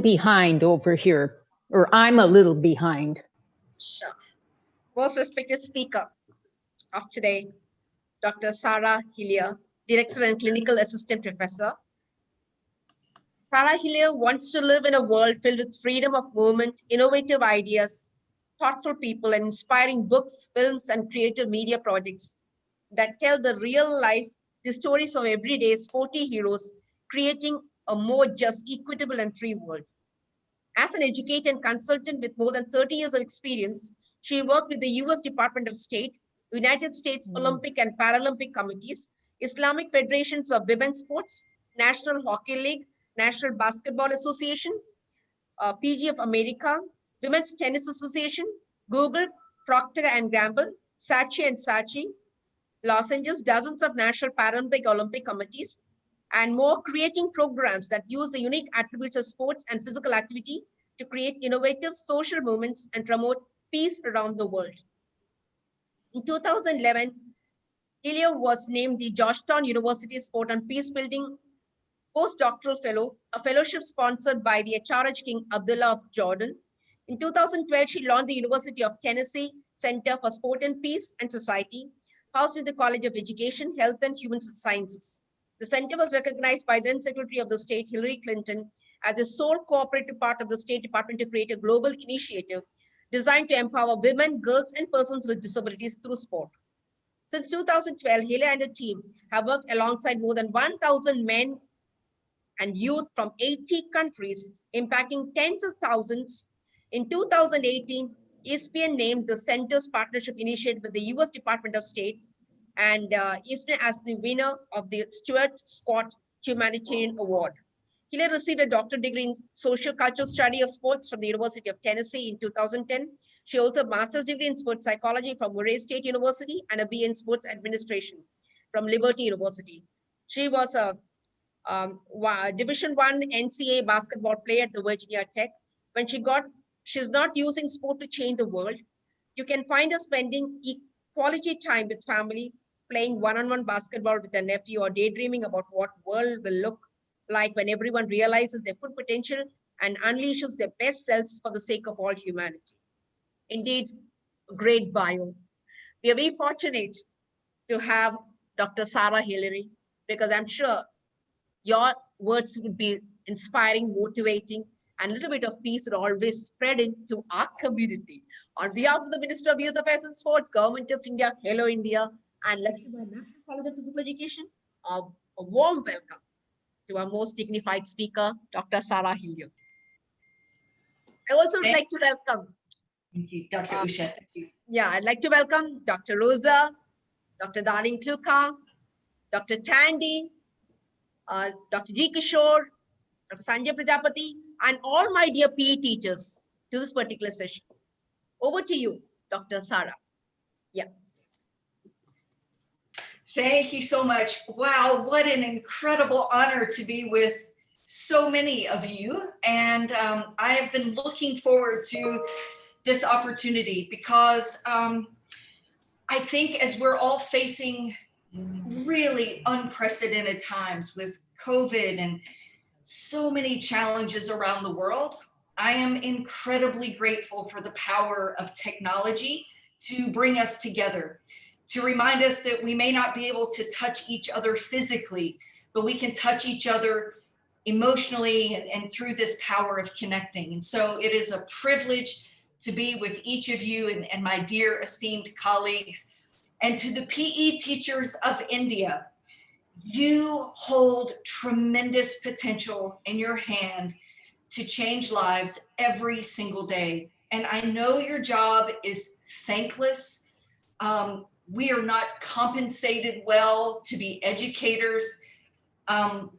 behind over here, or I'm a little behind. Sure. Most respected speaker of today, Dr. Sarah Hillyer, Director and Clinical Assistant Professor. Sarah Hillyer wants to live in a world filled with freedom of movement, innovative ideas, thoughtful people, and inspiring books, films, and creative media projects that tell the real life, the stories of everyday sporty heroes, creating a more just, equitable, and free world. As an educator and consultant with more than 30 years of experience, she worked with the US Department of State, United States Olympic and Paralympic Committees, Islamic Federations of Women's Sports, National Hockey League, National Basketball Association, PG of America, Women's Tennis Association, Google, Procter & Gamble, Saatchi & Saatchi, Los Angeles, dozens of National Paralympic Olympic committees, and more, creating programs that use the unique attributes of sports and physical activity to create innovative social movements and promote peace around the world. In 2011, Hillyer was named the Georgetown University Sport and Peacebuilding Postdoctoral Fellow, a fellowship sponsored by the HRH King Abdullah of Jordan. In 2012, she launched the University of Tennessee Center for Sport and Peace and Society, housed in the College of Education, Health and Human Sciences. The center was recognized by then Secretary of the State Hillary Clinton as a sole cooperative part of the State Department to create a global initiative designed to empower women, girls, and persons with disabilities through sport. Since 2012, Hillyer and her team have worked alongside more than 1,000 men and youth from 80 countries, impacting tens of thousands. In 2018, ESPN named the center's partnership initiative with the US Department of State and ESPN as the winner of the Stuart Scott Humanitarian Award. Hillyer received a doctorate degree in social cultural study of sports from the University of Tennessee in 2010. She also a master's degree in sports psychology from Murray State University and a BA in sports administration from Liberty University. She was a Division I NCAA basketball player at the Virginia Tech. When she's not using sport to change the world. You can find her spending quality time with family, playing one-on-one basketball with a nephew, or daydreaming about what world will look like when everyone realizes their full potential and unleashes their best selves for the sake of all humanity. Indeed, a great bio. We are very fortunate to have Dr. Sarah Hillyer, because I'm sure your words would be inspiring, motivating, and a little bit of peace would always spread into our community. On behalf of the Minister of Youth Affairs and Sports, Government of India, Hello India, and Lakshmi National College of Physical Education, a warm welcome to our most dignified speaker, Dr. Sarah Hillyer. I also would like to welcome. Thank you, Dr. Usha. Thank you. Yeah, I'd like to welcome Dr. Rosa, Dr. Darling Kluka, Dr. Tandy, Dr. G. Kishore, Dr. Sanjay Prajapati, and all my dear PE teachers to this particular session. Over to you, Dr. Sarah. Yeah. Thank you so much. Wow, what an incredible honor to be with so many of you. And I have been looking forward to this opportunity because I think as we're all facing really unprecedented times with COVID and so many challenges around the world, I am incredibly grateful for the power of technology to bring us together, to remind us that we may not be able to touch each other physically, but we can touch each other emotionally and through this power of connecting. And so it is a privilege to be with each of you and my dear esteemed colleagues. And to the PE teachers of India, you hold tremendous potential in your hand to change lives every single day. And I know your job is thankless. We are not compensated well to be educators.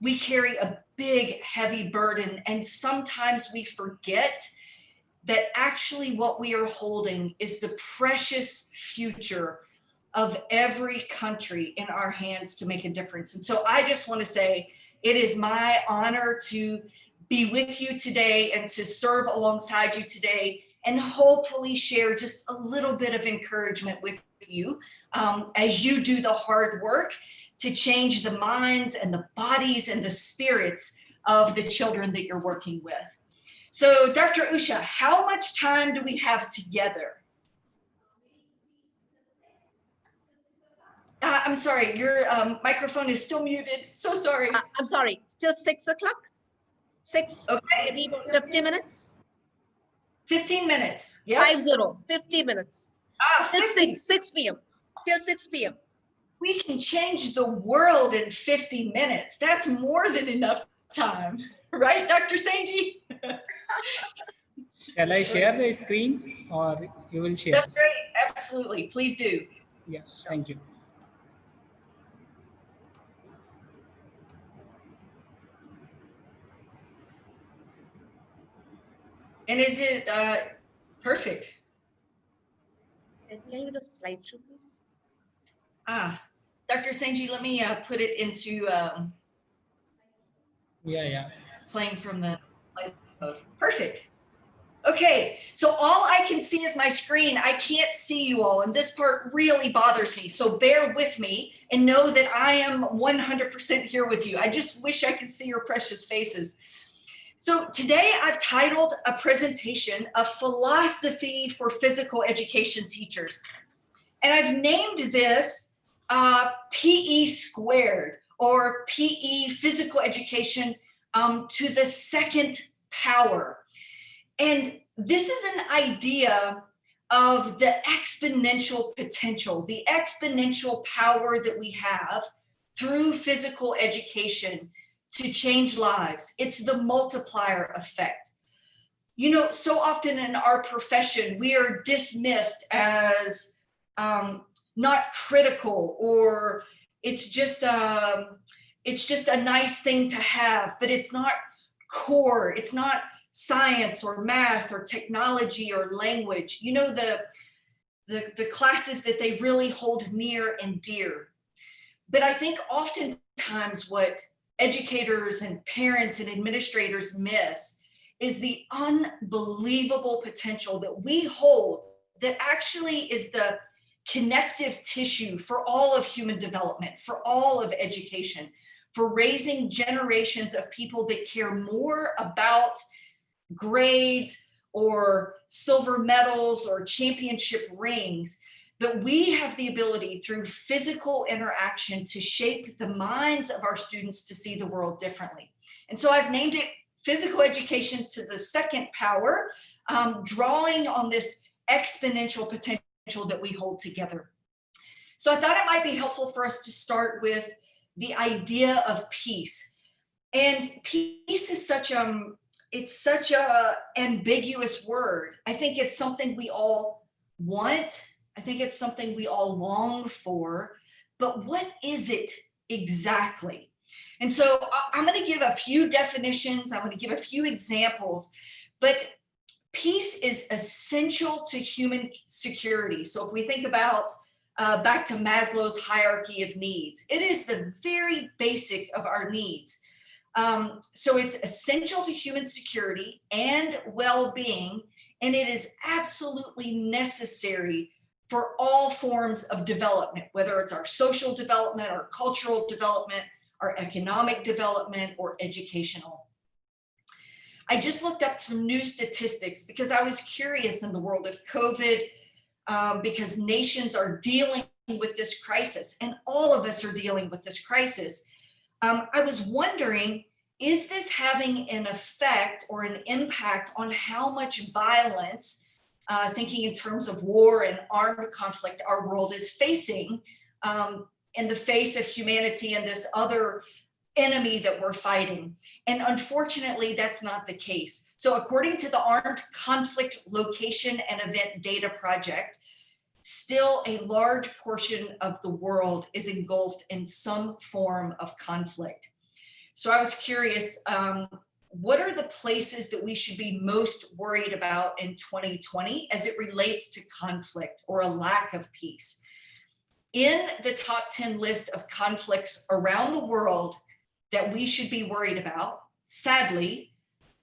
We carry a big, heavy burden, and sometimes we forget that actually what we are holding is the precious future of every country in our hands to make a difference. And so I just want to say it is my honor to be with you today and to serve alongside you today and hopefully share just a little bit of encouragement with you as you do the hard work to change the minds and the bodies and the spirits of the children that you're working with. So Dr. Usha, how much time do we have together? I'm sorry, your microphone is still muted. So sorry. I'm sorry, still 6 o'clock? 6, Okay, maybe about 50 minutes? 15 minutes. Yes. 50 minutes. Till 50. 6 p.m. Till 6 p.m. We can change the world in 50 minutes. That's more than enough time. Right, Dr. Sanji? Shall I share the screen or you will share? That's great. Absolutely. Please do. Yeah, thank you. And is it perfect? Can you do a slideshow, please? Dr. Sanji, let me put it into Yeah. playing from the live mode. Perfect. Okay, so all I can see is my screen. I can't see you all, and this part really bothers me. So bear with me and know that I am 100% here with you. I just wish I could see your precious faces. So today I've titled a presentation, A Philosophy for Physical Education Teachers. And I've named this PE squared, or PE, physical education to the second power. And this is an idea of the exponential potential, the exponential power that we have through physical education to change lives. It's the multiplier effect. You know, so often in our profession, we are dismissed as not critical, or it's just a nice thing to have, but it's not core. It's not science or math or technology or language. You know, the classes that they really hold near and dear. But I think oftentimes what educators and parents and administrators miss is the unbelievable potential that we hold that actually is the connective tissue for all of human development, for all of education, for raising generations of people that care more about grades or silver medals or championship rings. But we have the ability through physical interaction to shape the minds of our students to see the world differently. And so I've named it Physical Education to the Second Power, drawing on this exponential potential that we hold together. So I thought it might be helpful for us to start with the idea of peace. And peace is such a ambiguous word. I think it's something we all want. I think it's something we all long for, but what is it exactly? And so I'm going to give a few definitions. I'm going to give a few examples, but peace is essential to human security. So if we think about back to Maslow's hierarchy of needs, it is the very basic of our needs. So it's essential to human security and well-being, and it is absolutely necessary for all forms of development, whether it's our social development, our cultural development, our economic development, or educational. I just looked up some new statistics because I was curious in the world of COVID, because nations are dealing with this crisis, and all of us are dealing with this crisis. I was wondering, is this having an effect or an impact on how much violence, thinking in terms of war and armed conflict, our world is facing in the face of humanity and this other enemy that we're fighting? And unfortunately, that's not the case. So according to the Armed Conflict Location and Event Data Project, still a large portion of the world is engulfed in some form of conflict. So I was curious, what are the places that we should be most worried about in 2020 as it relates to conflict or a lack of peace? In the top 10 list of conflicts around the world that we should be worried about, sadly,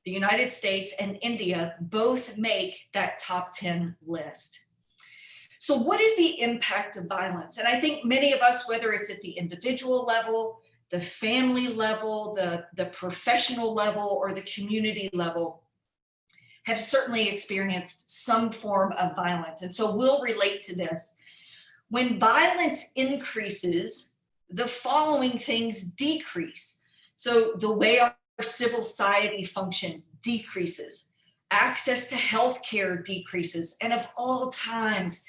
the United States and India both make that top 10 list. So what is the impact of violence? And I think many of us, whether it's at the individual level, the family level, the professional level, or the community level, have certainly experienced some form of violence. And so we'll relate to this. When violence increases, the following things decrease. So the way our civil society function decreases, access to healthcare decreases, and of all times,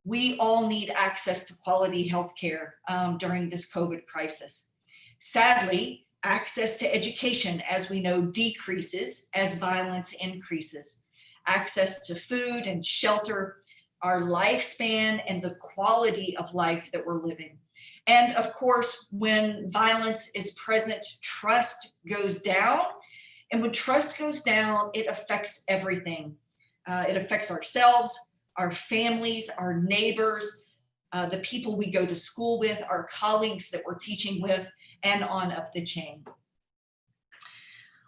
we all need access to quality healthcare during this COVID crisis. Sadly, access to education, as we know, decreases as violence increases. Access to food and shelter, our lifespan, and the quality of life that we're living. And of course, when violence is present, trust goes down. And when trust goes down, it affects everything. It affects ourselves, our families, our neighbors, the people we go to school with, our colleagues that we're teaching with, and on up the chain.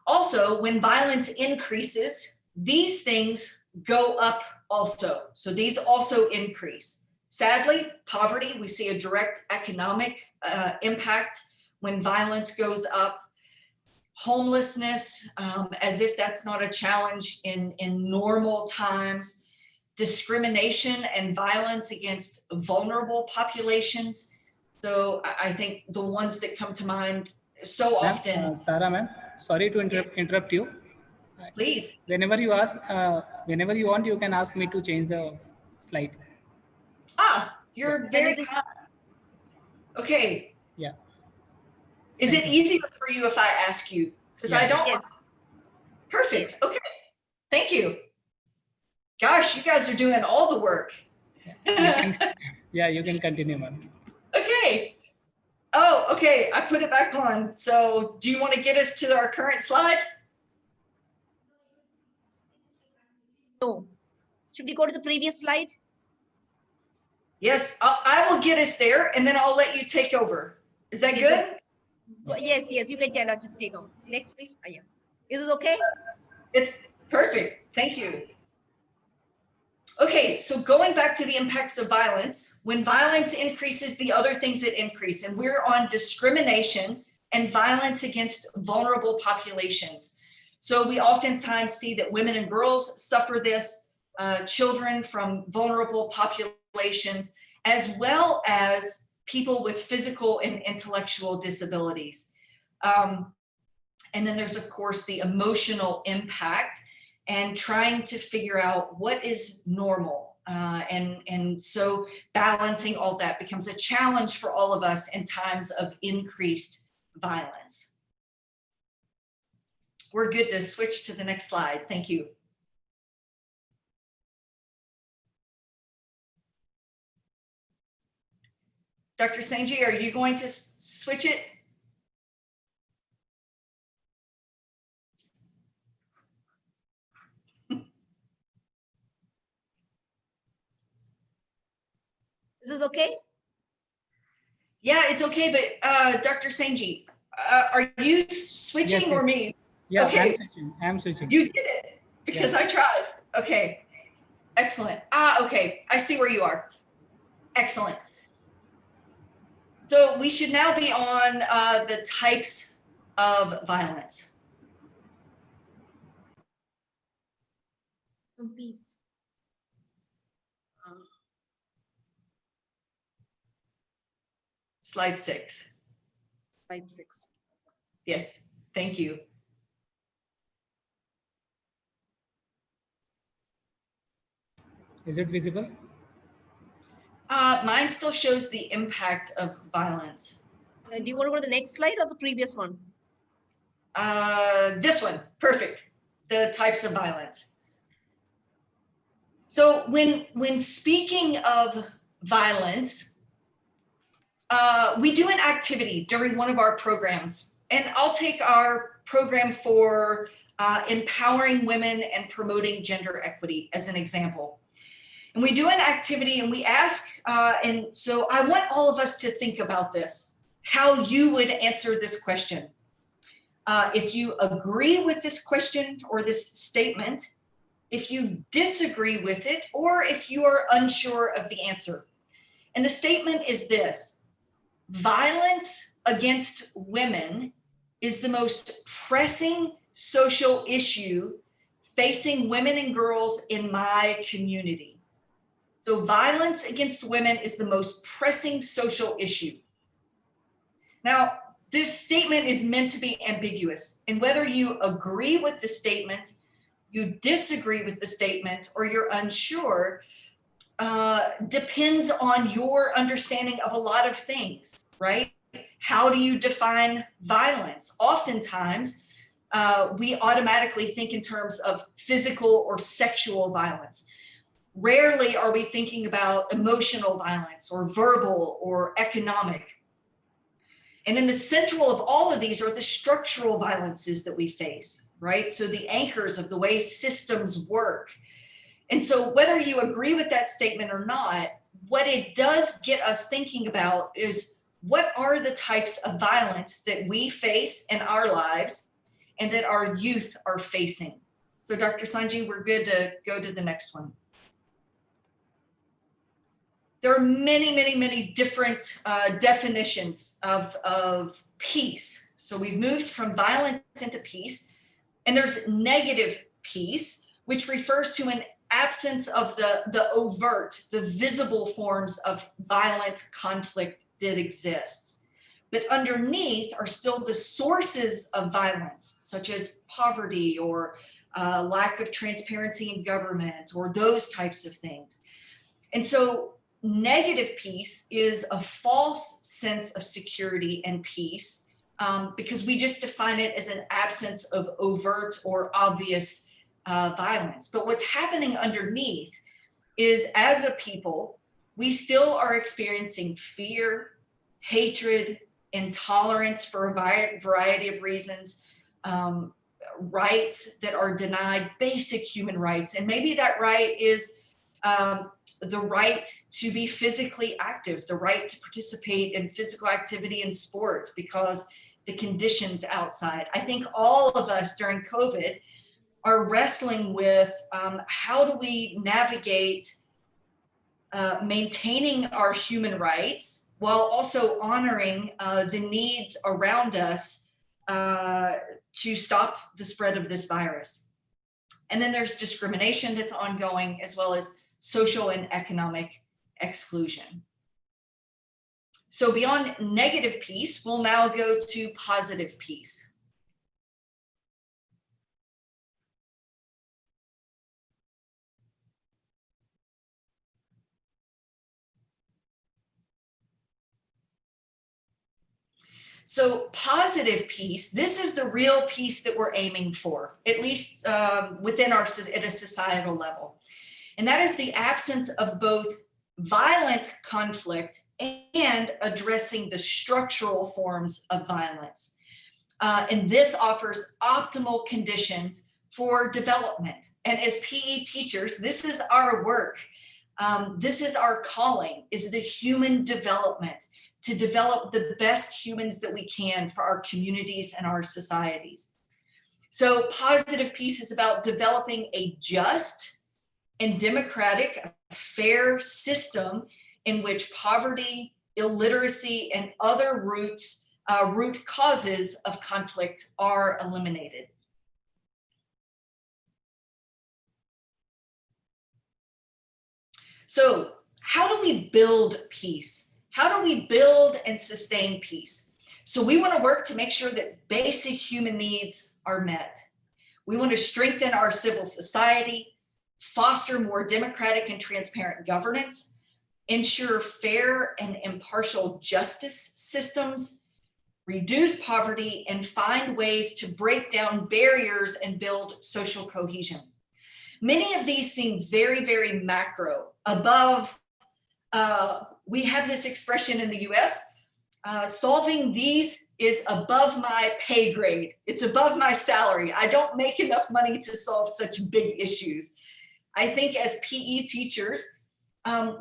Also, when violence increases, these things go up also. So these also increase. Sadly, poverty, we see a direct economic impact when violence goes up. Homelessness, as if that's not a challenge in normal times. Discrimination and violence against vulnerable populations. So I think the ones that come to mind so often. Sarah, ma'am, sorry to interrupt you. Please. Whenever you want, you can ask me to change the slide. You're very kind. Okay. Yeah. Is it easier for you if I ask you? Because I don't. Yes. Perfect. Okay. Thank you. Gosh, you guys are doing all the work. Yeah, you can continue, ma'am. Okay. Oh, okay. I put it back on. So do you want to get us to our current slide? No. Should we go to the previous slide? Yes, I will get us there and then I'll let you take over. Is that good? Yes, you can tell her to take over. Next, please. Yeah. Is it okay? It's perfect. Thank you. Okay, so going back to the impacts of violence, when violence increases, the other things that increase, and we're on discrimination and violence against vulnerable populations. So we oftentimes see that women and girls suffer this, children from vulnerable populations, as well as people with physical and intellectual disabilities. And then there's, of course, the emotional impact and trying to figure out what is normal. And so balancing all that becomes a challenge for all of us in times of increased violence. We're good to switch to the next slide. Thank you. Dr. Sanji, are you going to switch it? Is this okay? Yeah, it's okay, but Dr. Sanji, are you switching Yes, or yes. me? Yeah, Okay. I'm switching. You did it because I tried. Okay, excellent. Okay, I see where you are. Excellent. So we should now be on the types of violence. Some peace. Slide 6. Slide 6. Yes, thank you. Is it visible? Mine still shows the impact of violence. Do you want to go to the next slide or the previous one? This one, perfect. The types of violence. So when speaking of violence, we do an activity during one of our programs, and I'll take our program for empowering women and promoting gender equity as an example. And we do an activity and we ask, and so I want all of us to think about this, how you would answer this question. If you agree with this question or this statement, if you disagree with it, or if you are unsure of the answer. And the statement is this: violence against women is the most pressing social issue facing women and girls in my community. So violence against women is the most pressing social issue. Now, this statement is meant to be ambiguous, and whether you agree with the statement, you disagree with the statement, or you're unsure, depends on your understanding of a lot of things, right? How do you define violence? Oftentimes, we automatically think in terms of physical or sexual violence. Rarely are we thinking about emotional violence or verbal or economic. And in the central of all of these are the structural violences that we face, right? So the anchors of the way systems work. And so whether you agree with that statement or not, what it does get us thinking about is what are the types of violence that we face in our lives and that our youth are facing. So Dr. Sanji, we're good to go to the next one. There are many, many, many different definitions of peace. So we've moved from violence into peace, and there's negative peace, which refers to an absence of the overt, the visible forms of violent conflict that exists. But underneath are still the sources of violence, such as poverty or lack of transparency in government or those types of things. And so negative peace is a false sense of security and peace because we just define it as an absence of overt or obvious violence. But what's happening underneath is, as a people, we still are experiencing fear, hatred, intolerance for a variety of reasons, rights that are denied, basic human rights. And maybe that right is the right to be physically active, the right to participate in physical activity and sports because the conditions outside. I think all of us during COVID are wrestling with how do we navigate maintaining our human rights while also honoring the needs around us to stop the spread of this virus. And then there's discrimination that's ongoing, as well as social and economic exclusion. So beyond negative peace, we'll now go to positive peace. So positive peace, this is the real peace that we're aiming for, at least within at a societal level. And that is the absence of both violent conflict and addressing the structural forms of violence. And this offers optimal conditions for development. And as PE teachers, this is our work. This is our calling, is the human development, to develop the best humans that we can for our communities and our societies. So positive peace is about developing a just and democratic, fair system in which poverty, illiteracy, and other root causes of conflict are eliminated. So how do we build peace? How do we build and sustain peace? So we want to work to make sure that basic human needs are met. We want to strengthen our civil society, foster more democratic and transparent governance, ensure fair and impartial justice systems, reduce poverty, and find ways to break down barriers and build social cohesion. Many of these seem very, very macro, above. We have this expression in the US, solving these is above my pay grade. It's above my salary. I don't make enough money to solve such big issues. I think as PE teachers,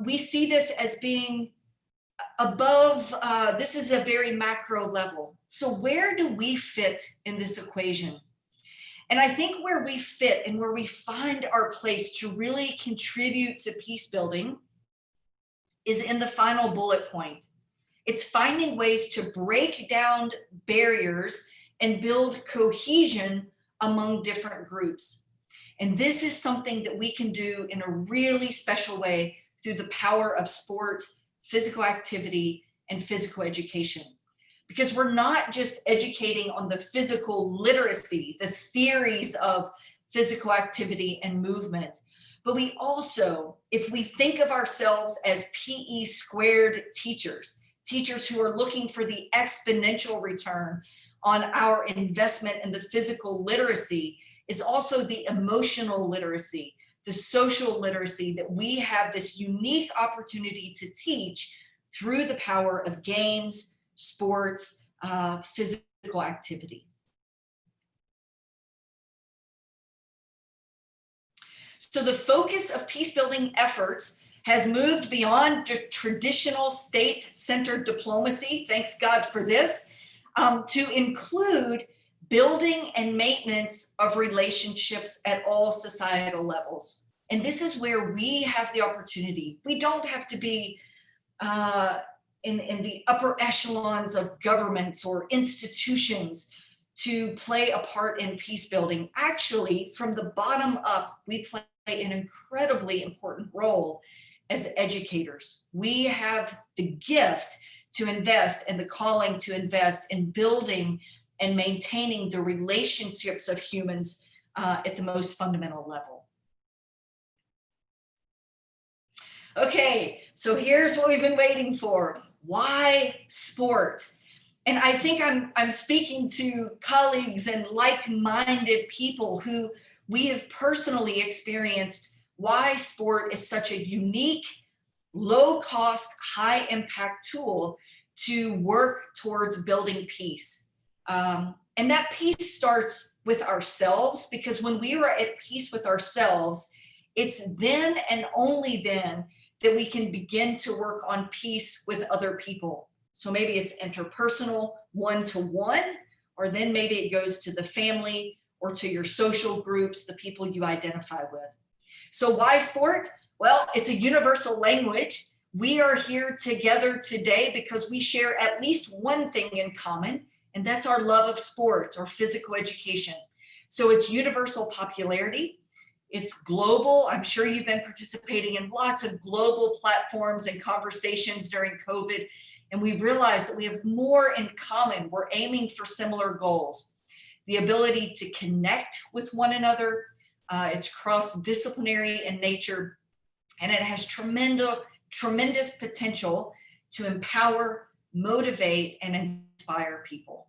we see this as being above, this is a very macro level. So where do we fit in this equation? And I think where we fit and where we find our place to really contribute to peace building is in the final bullet point. It's finding ways to break down barriers and build cohesion among different groups. And this is something that we can do in a really special way through the power of sport, physical activity, and physical education. Because we're not just educating on the physical literacy, the theories of physical activity and movement, but we also, if we think of ourselves as PE squared teachers, teachers who are looking for the exponential return on our investment in the physical literacy, is also the emotional literacy, the social literacy that we have this unique opportunity to teach through the power of games, sports, physical activity. So the focus of peace building efforts has moved beyond traditional state-centered diplomacy, thanks God for this, to include building and maintenance of relationships at all societal levels. And this is where we have the opportunity. We don't have to be in the upper echelons of governments or institutions to play a part in peace building. Actually, from the bottom up, we play an incredibly important role as educators. We have the gift to invest and the calling to invest in building and maintaining the relationships of humans at the most fundamental level. Okay, so here's what we've been waiting for. Why sport? And I think I'm speaking to colleagues and like-minded people who we have personally experienced why sport is such a unique, low-cost, high-impact tool to work towards building peace. And that peace starts with ourselves, because when we are at peace with ourselves, it's then and only then that we can begin to work on peace with other people. So maybe it's interpersonal, one-to-one, or then maybe it goes to the family or to your social groups, the people you identify with. So why sport? Well, it's a universal language. We are here together today because we share at least one thing in common, and that's our love of sport or physical education. So it's universal popularity. It's global. I'm sure you've been participating in lots of global platforms and conversations during COVID, and we realized that we have more in common. We're aiming for similar goals. The ability to connect with one another, it's cross-disciplinary in nature, and it has tremendous potential to empower, motivate, and inspire people.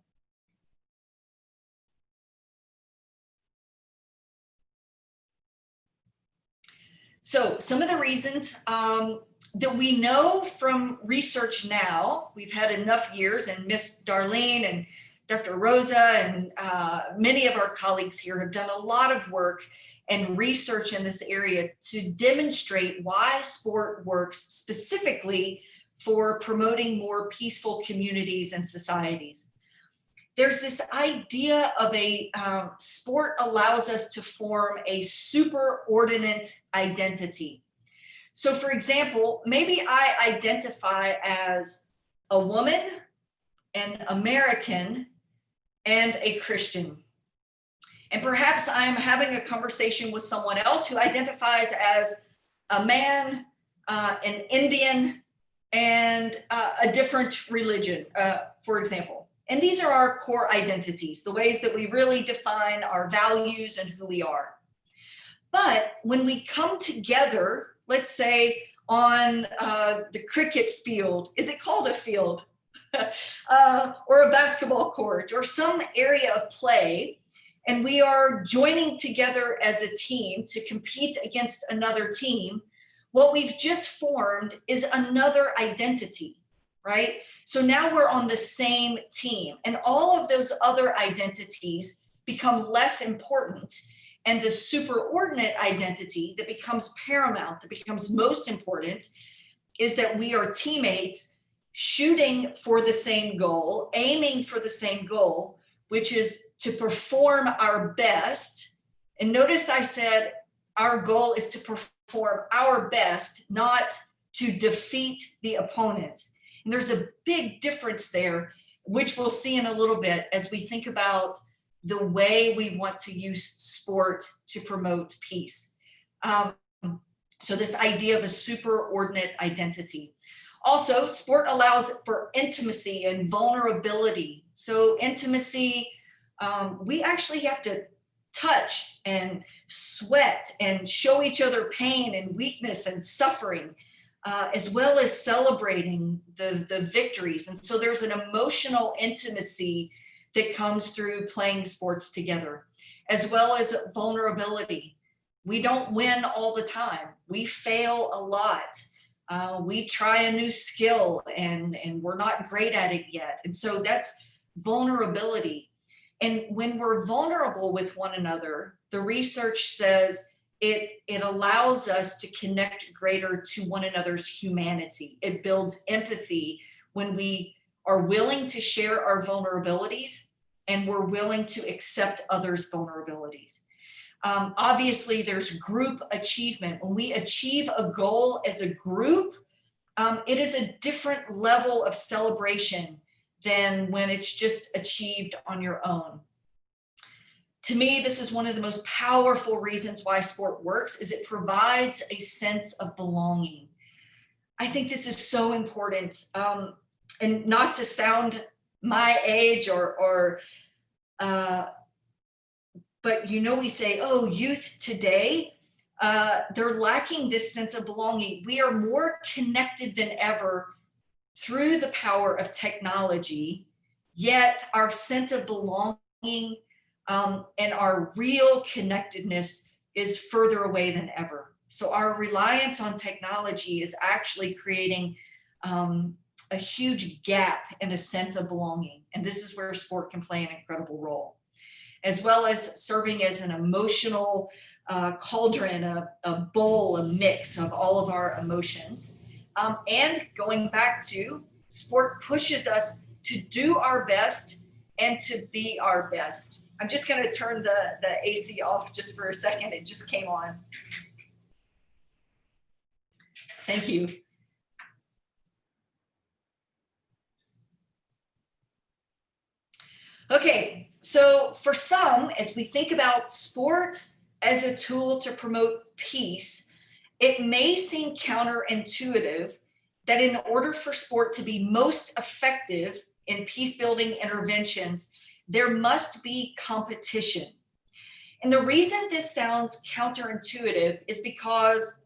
So some of the reasons that we know from research now, we've had enough years, and Miss Darlene and Dr. Rosa and many of our colleagues here have done a lot of work and research in this area to demonstrate why sport works specifically for promoting more peaceful communities and societies. There's this idea of a sport allows us to form a superordinate identity. So for example, maybe I identify as a woman, an American, and a Christian. And perhaps I'm having a conversation with someone else who identifies as a man, an Indian, and a different religion, for example. And these are our core identities, the ways that we really define our values and who we are. But when we come together, let's say on the cricket field, is it called a field? Or a basketball court or some area of play, and we are joining together as a team to compete against another team, what we've just formed is another identity, right? So now we're on the same team, and all of those other identities become less important, and the superordinate identity that becomes paramount, that becomes most important, is that we are teammates shooting for the same goal, aiming for the same goal, which is to perform our best. And notice I said our goal is to perform our best, not to defeat the opponent. And there's a big difference there, which we'll see in a little bit as we think about the way we want to use sport to promote peace. So this idea of a superordinate identity. Also, sport allows for intimacy and vulnerability. So intimacy, we actually have to touch and sweat and show each other pain and weakness and suffering, as well as celebrating the victories. And so there's an emotional intimacy that comes through playing sports together, as well as vulnerability. We don't win all the time. We fail a lot. We try a new skill and we're not great at it yet. And so that's vulnerability. And when we're vulnerable with one another, the research says it allows us to connect greater to one another's humanity. It builds empathy when we are willing to share our vulnerabilities and we're willing to accept others' vulnerabilities. Obviously, there's group achievement. When we achieve a goal as a group, it is a different level of celebration than when it's just achieved on your own. To me, this is one of the most powerful reasons why sport works, is it provides a sense of belonging. I think this is so important, and not to sound my age but you know, we say, oh, youth today, they're lacking this sense of belonging. We are more connected than ever through the power of technology, yet our sense of belonging and our real connectedness is further away than ever. So our reliance on technology is actually creating a huge gap in a sense of belonging. And this is where sport can play an incredible role, as well as serving as an emotional cauldron, a bowl, a mix of all of our emotions. And going back to, sport pushes us to do our best and to be our best. I'm just going to turn the AC off just for a second. It just came on. Thank you. Okay, so for some, as we think about sport as a tool to promote peace, it may seem counterintuitive that in order for sport to be most effective in peace-building interventions, there must be competition. And the reason this sounds counterintuitive is because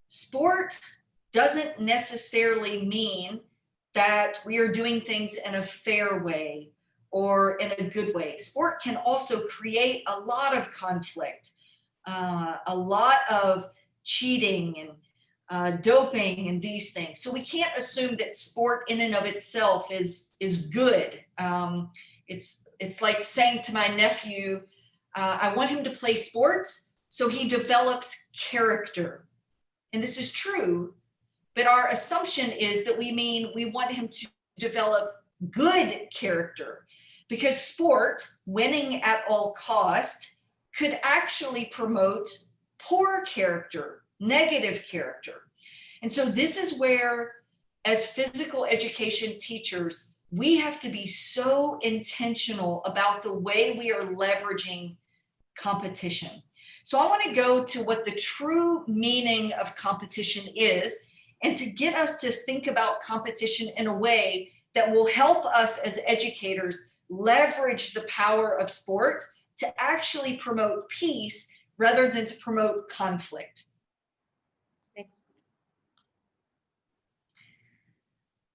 sport doesn't necessarily mean that we are doing things in a fair way or in a good way. Sport can also create a lot of conflict, a lot of cheating and doping and these things. So we can't assume that sport in and of itself is good. It's like saying to my nephew, I want him to play sports so he develops character. And this is true, but our assumption is that we mean we want him to develop good character, because sport, winning at all cost, could actually promote poor character, negative character. And so this is where, as physical education teachers, we have to be so intentional about the way we are leveraging competition. So I want to go to what the true meaning of competition is, and to get us to think about competition in a way that will help us as educators leverage the power of sport to actually promote peace rather than to promote conflict. Next.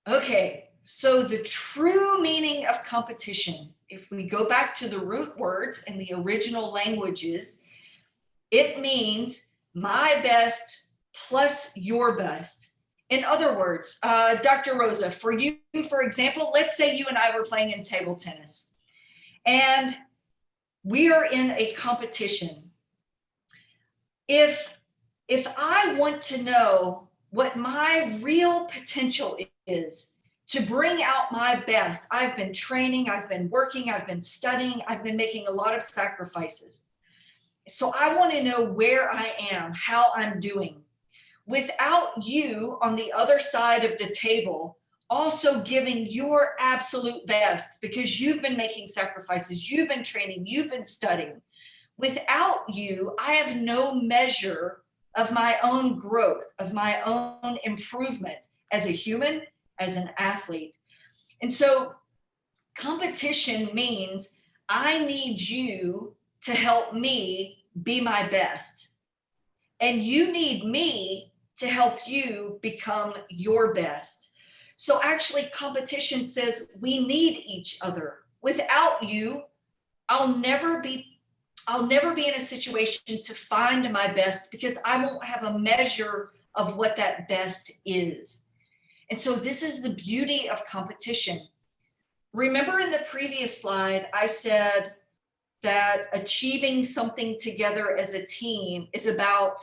Okay, so the true meaning of competition, if we go back to the root words in the original languages, it means my best plus your best. In other words, Dr. Rosa, for you, for example, let's say you and I were playing in table tennis and we are in a competition. If I want to know what my real potential is to bring out my best, I've been training, I've been working, I've been studying, I've been making a lot of sacrifices. So I want to know where I am, how I'm doing. Without you on the other side of the table also giving your absolute best because you've been making sacrifices, you've been training, you've been studying. Without you, I have no measure of my own growth, of my own improvement as a human, as an athlete. And so competition means I need you to help me be my best. And you need me to help you become your best. So actually competition says we need each other. Without you, I'll never be in a situation to find my best because I won't have a measure of what that best is. And so this is the beauty of competition. Remember in the previous slide, I said that achieving something together as a team is about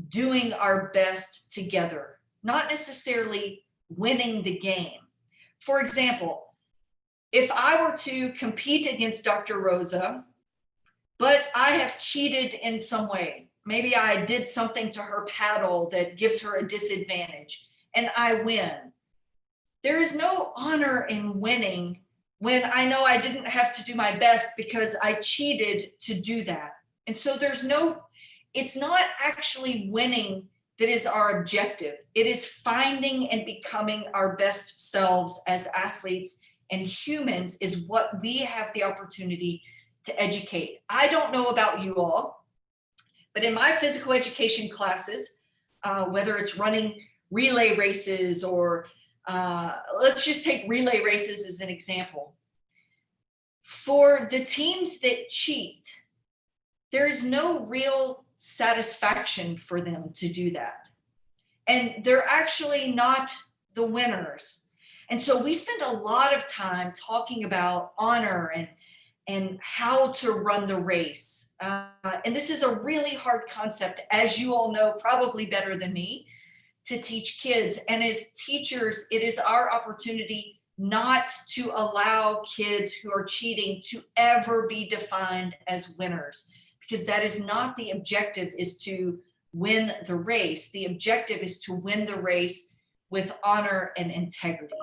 doing our best together, not necessarily winning the game. For example, if I were to compete against Dr. Rosa, but I have cheated in some way, maybe I did something to her paddle that gives her a disadvantage and I win. There is no honor in winning when I know I didn't have to do my best because I cheated to do that. And so it's not actually winning that is our objective. It is finding and becoming our best selves as athletes and humans is what we have the opportunity to educate. I don't know about you all, but in my physical education classes, whether it's running relay races or let's just take relay races as an example. For the teams that cheat, there's no real satisfaction for them to do that. And they're actually not the winners. And so we spend a lot of time talking about honor and how to run the race. And this is a really hard concept, as you all know, probably better than me, to teach kids. And as teachers, it is our opportunity not to allow kids who are cheating to ever be defined as winners, because that is not the objective, is to win the race. The objective is to win the race with honor and integrity.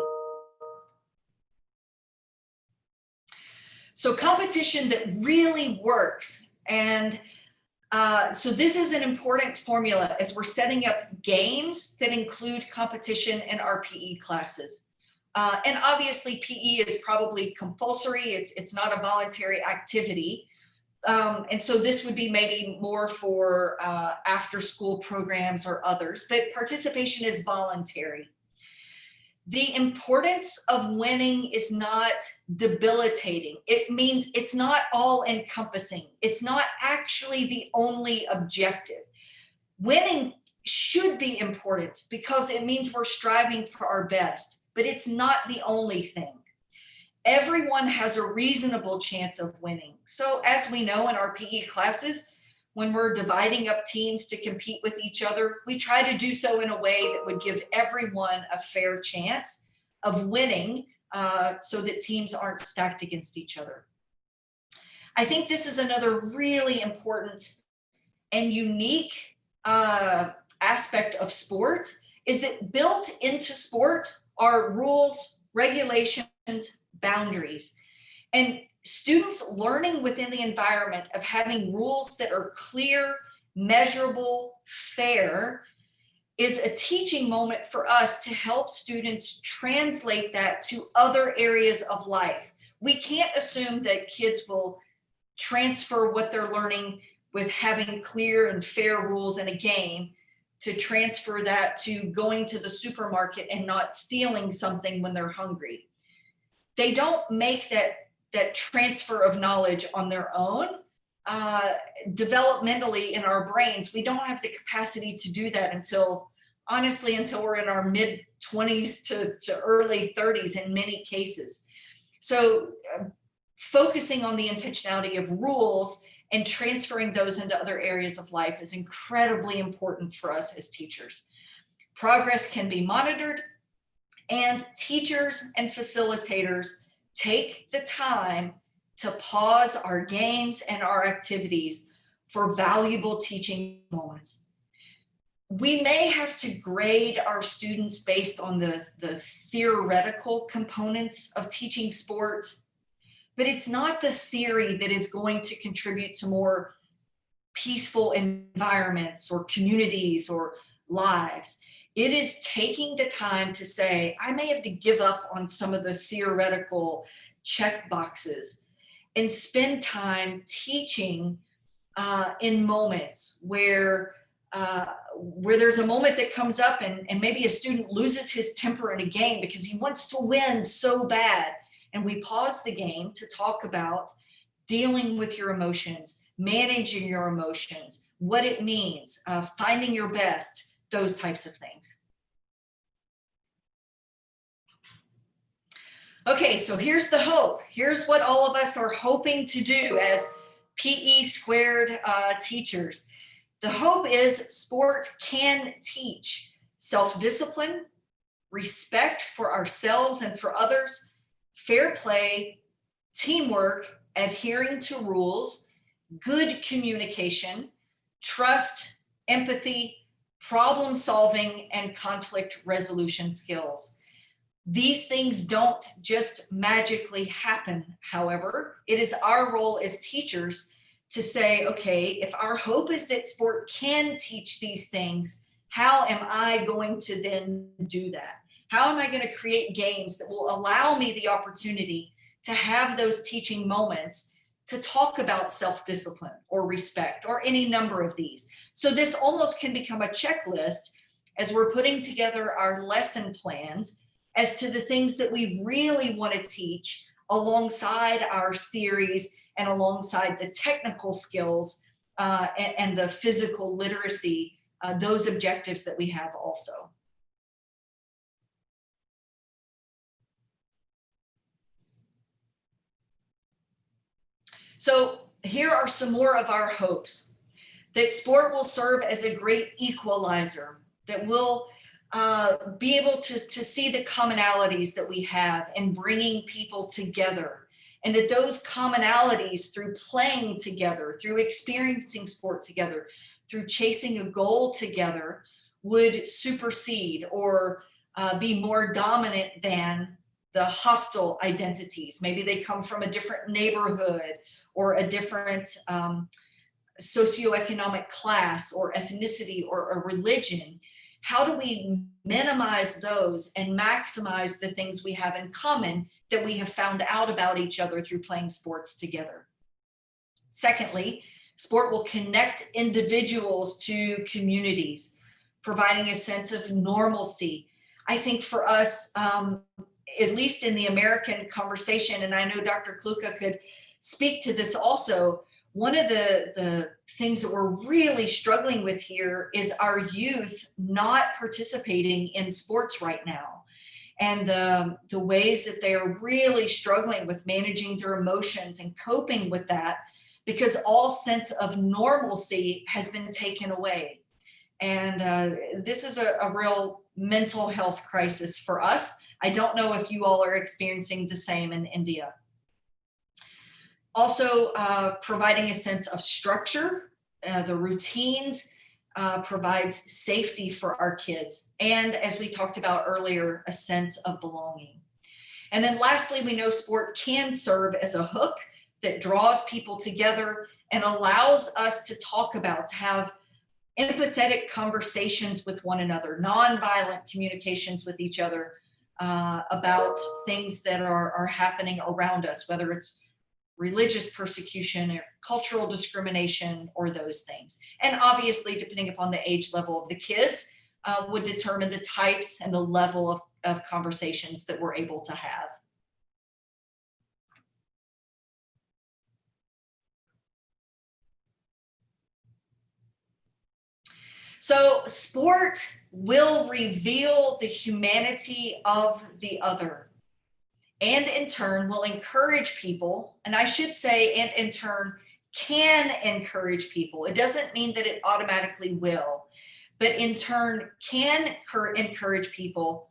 So competition that really works. And so this is an important formula as we're setting up games that include competition in our PE classes. And obviously PE is probably compulsory. It's not a voluntary activity. And so this would be maybe more for after school programs or others, but participation is voluntary. The importance of winning is not debilitating. It means it's not all encompassing. It's not actually the only objective. Winning should be important because it means we're striving for our best, but it's not the only thing. Everyone has a reasonable chance of winning. So as we know in our PE classes, when we're dividing up teams to compete with each other, we try to do so in a way that would give everyone a fair chance of winning so that teams aren't stacked against each other. I think this is another really important and unique aspect of sport, is that built into sport are rules, regulations, boundaries. And students learning within the environment of having rules that are clear, measurable, fair is a teaching moment for us to help students translate that to other areas of life. We can't assume that kids will transfer what they're learning with having clear and fair rules in a game to transfer that to going to the supermarket and not stealing something when they're hungry. They don't make that transfer of knowledge on their own. Developmentally in our brains, we don't have the capacity to do that until we're in our mid-20s to early 30s in many cases. So focusing on the intentionality of rules and transferring those into other areas of life is incredibly important for us as teachers. Progress can be monitored, and teachers and facilitators take the time to pause our games and our activities for valuable teaching moments. we may have to grade our students based on the theoretical components of teaching sport, but it's not the theory that is going to contribute to more peaceful environments or communities or lives. It is taking the time to say, I may have to give up on some of the theoretical check boxes and spend time teaching in moments where there's a moment that comes up and maybe a student loses his temper in a game because he wants to win so bad. And we pause the game to talk about dealing with your emotions, managing your emotions, what it means, finding your best, those types of things. Okay, so here's the hope. Here's what all of us are hoping to do as PE squared teachers. The hope is sport can teach self-discipline, respect for ourselves and for others, fair play, teamwork, adhering to rules, good communication, trust, empathy, problem solving, and conflict resolution skills. These things don't just magically happen, however. It is our role as teachers to say, okay, if our hope is that sport can teach these things, how am I going to then do that? How am I going to create games that will allow me the opportunity to have those teaching moments to talk about self-discipline or respect or any number of these? So this almost can become a checklist as we're putting together our lesson plans as to the things that we really want to teach alongside our theories and alongside the technical skills and the physical literacy, those objectives that we have also. So here are some more of our hopes: that sport will serve as a great equalizer, that will be able to see the commonalities that we have in bringing people together, and that those commonalities, through playing together, through experiencing sport together, through chasing a goal together, would supersede or be more dominant than the hostile identities. Maybe they come from a different neighborhood or a different socioeconomic class or ethnicity or a religion. How do we minimize those and maximize the things we have in common that we have found out about each other through playing sports together? Secondly, sport will connect individuals to communities, providing a sense of normalcy. I think for us, at least in the American conversation, and I know Dr. Kluka could speak to this also, one of the things that we're really struggling with here is our youth not participating in sports right now, and the ways that they are really struggling with managing their emotions and coping with that, because all sense of normalcy has been taken away. And this is a real mental health crisis for us. I don't know if you all are experiencing the same in India. Also, providing a sense of structure, the routines provides safety for our kids. And as we talked about earlier, a sense of belonging. And then lastly, we know sport can serve as a hook that draws people together and allows us to talk about, to have empathetic conversations with one another, nonviolent communications with each other about things that are happening around us, whether it's religious persecution or cultural discrimination or those things. And obviously, depending upon the age level of the kids, would determine the types and the level of conversations that we're able to have. So sport will reveal the humanity of the other, and in turn will encourage people, and I should say, and in turn can encourage people. It doesn't mean that it automatically will, but in turn can encourage people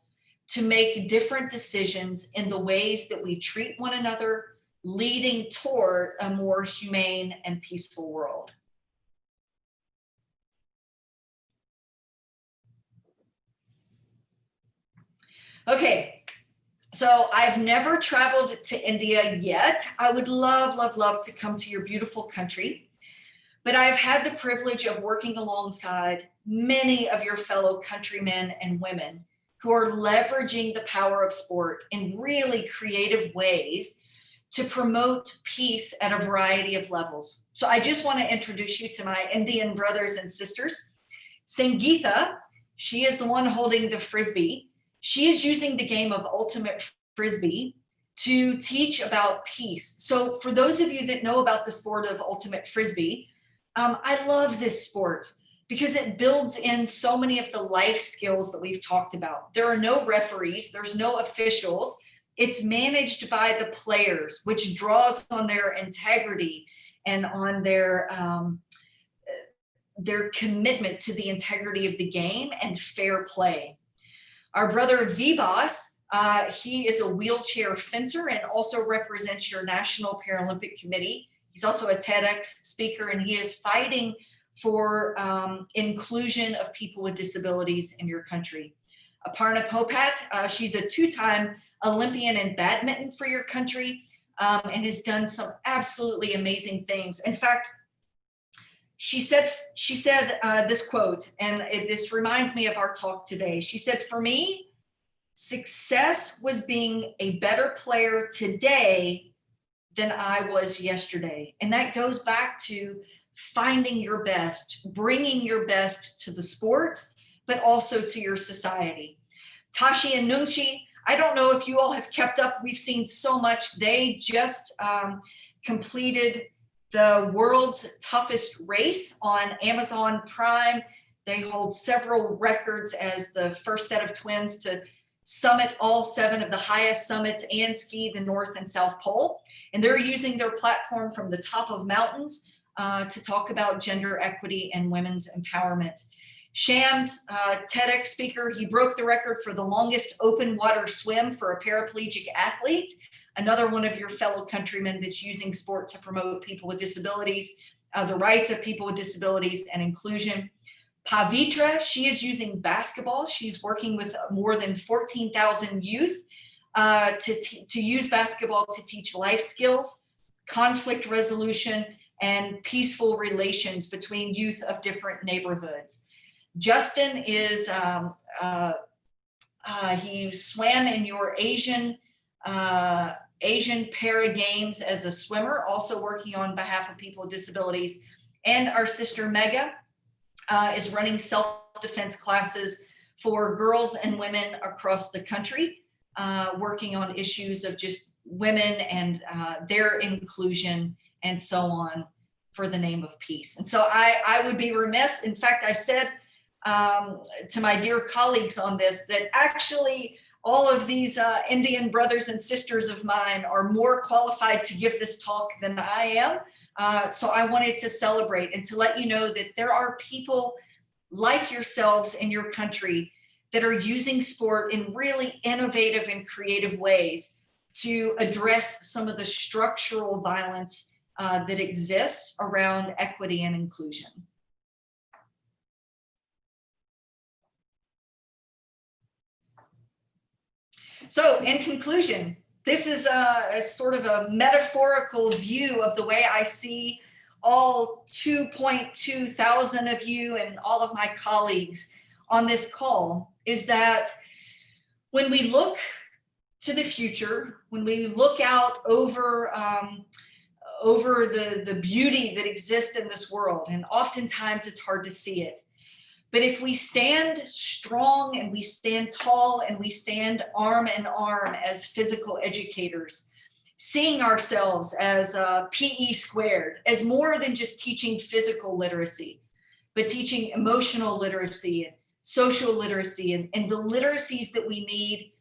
to make different decisions in the ways that we treat one another, leading toward a more humane and peaceful world. Okay, so I've never traveled to India yet. I would love, love, love to come to your beautiful country, but I've had the privilege of working alongside many of your fellow countrymen and women who are leveraging the power of sport in really creative ways to promote peace at a variety of levels. So I just want to introduce you to my Indian brothers and sisters. Sangeetha, she is the one holding the Frisbee. She is using the game of ultimate Frisbee to teach about peace. So for those of you that know about the sport of ultimate Frisbee, I love this sport because it builds in so many of the life skills that we've talked about. There are no referees, there's no officials. It's managed by the players, which draws on their integrity and on their commitment to the integrity of the game and fair play. Our brother Vibas, he is a wheelchair fencer and also represents your National Paralympic Committee. He's also a TEDx speaker, and he is fighting for inclusion of people with disabilities in your country. Aparna Popat, she's a two-time Olympian in badminton for your country and has done some absolutely amazing things. In fact, she said this quote, and this reminds me of our talk today. She said, "For me, success was being a better player today than I was yesterday." And that goes back to finding your best, bringing your best to the sport, but also to your society. Tashi and Nungchi, I don't know if you all have kept up. We've seen so much. They just completed the world's toughest race on Amazon Prime. They hold several records as the first set of twins to summit all 7 of the highest summits and ski the North and South Pole. And they're using their platform from the top of mountains to talk about gender equity and women's empowerment. Shams, TEDx speaker, he broke the record for the longest open water swim for a paraplegic athlete. Another one of your fellow countrymen that's using sport to promote people with disabilities, the rights of people with disabilities and inclusion. Pavitra, she is using basketball. She's working with more than 14,000 youth to use basketball to teach life skills, conflict resolution, and peaceful relations between youth of different neighborhoods. Justin is, he swam in your Asian Para Games as a swimmer, also working on behalf of people with disabilities. And our sister Mega is running self-defense classes for girls and women across the country, working on issues of just women and their inclusion and so on for the name of peace. And so I would be remiss. In fact, I said to my dear colleagues on this that actually all of these Indian brothers and sisters of mine are more qualified to give this talk than I am. So I wanted to celebrate and to let you know that there are people like yourselves in your country that are using sport in really innovative and creative ways to address some of the structural violence that exists around equity and inclusion. So in conclusion, this is a sort of a metaphorical view of the way I see all 2.2 thousand of you and all of my colleagues on this call, is that when we look to the future, when we look out over the beauty that exists in this world, and oftentimes it's hard to see it, but if we stand strong and we stand tall and we stand arm in arm as physical educators, seeing ourselves as PE squared, as more than just teaching physical literacy, but teaching emotional literacy, and social literacy, and the literacies that we need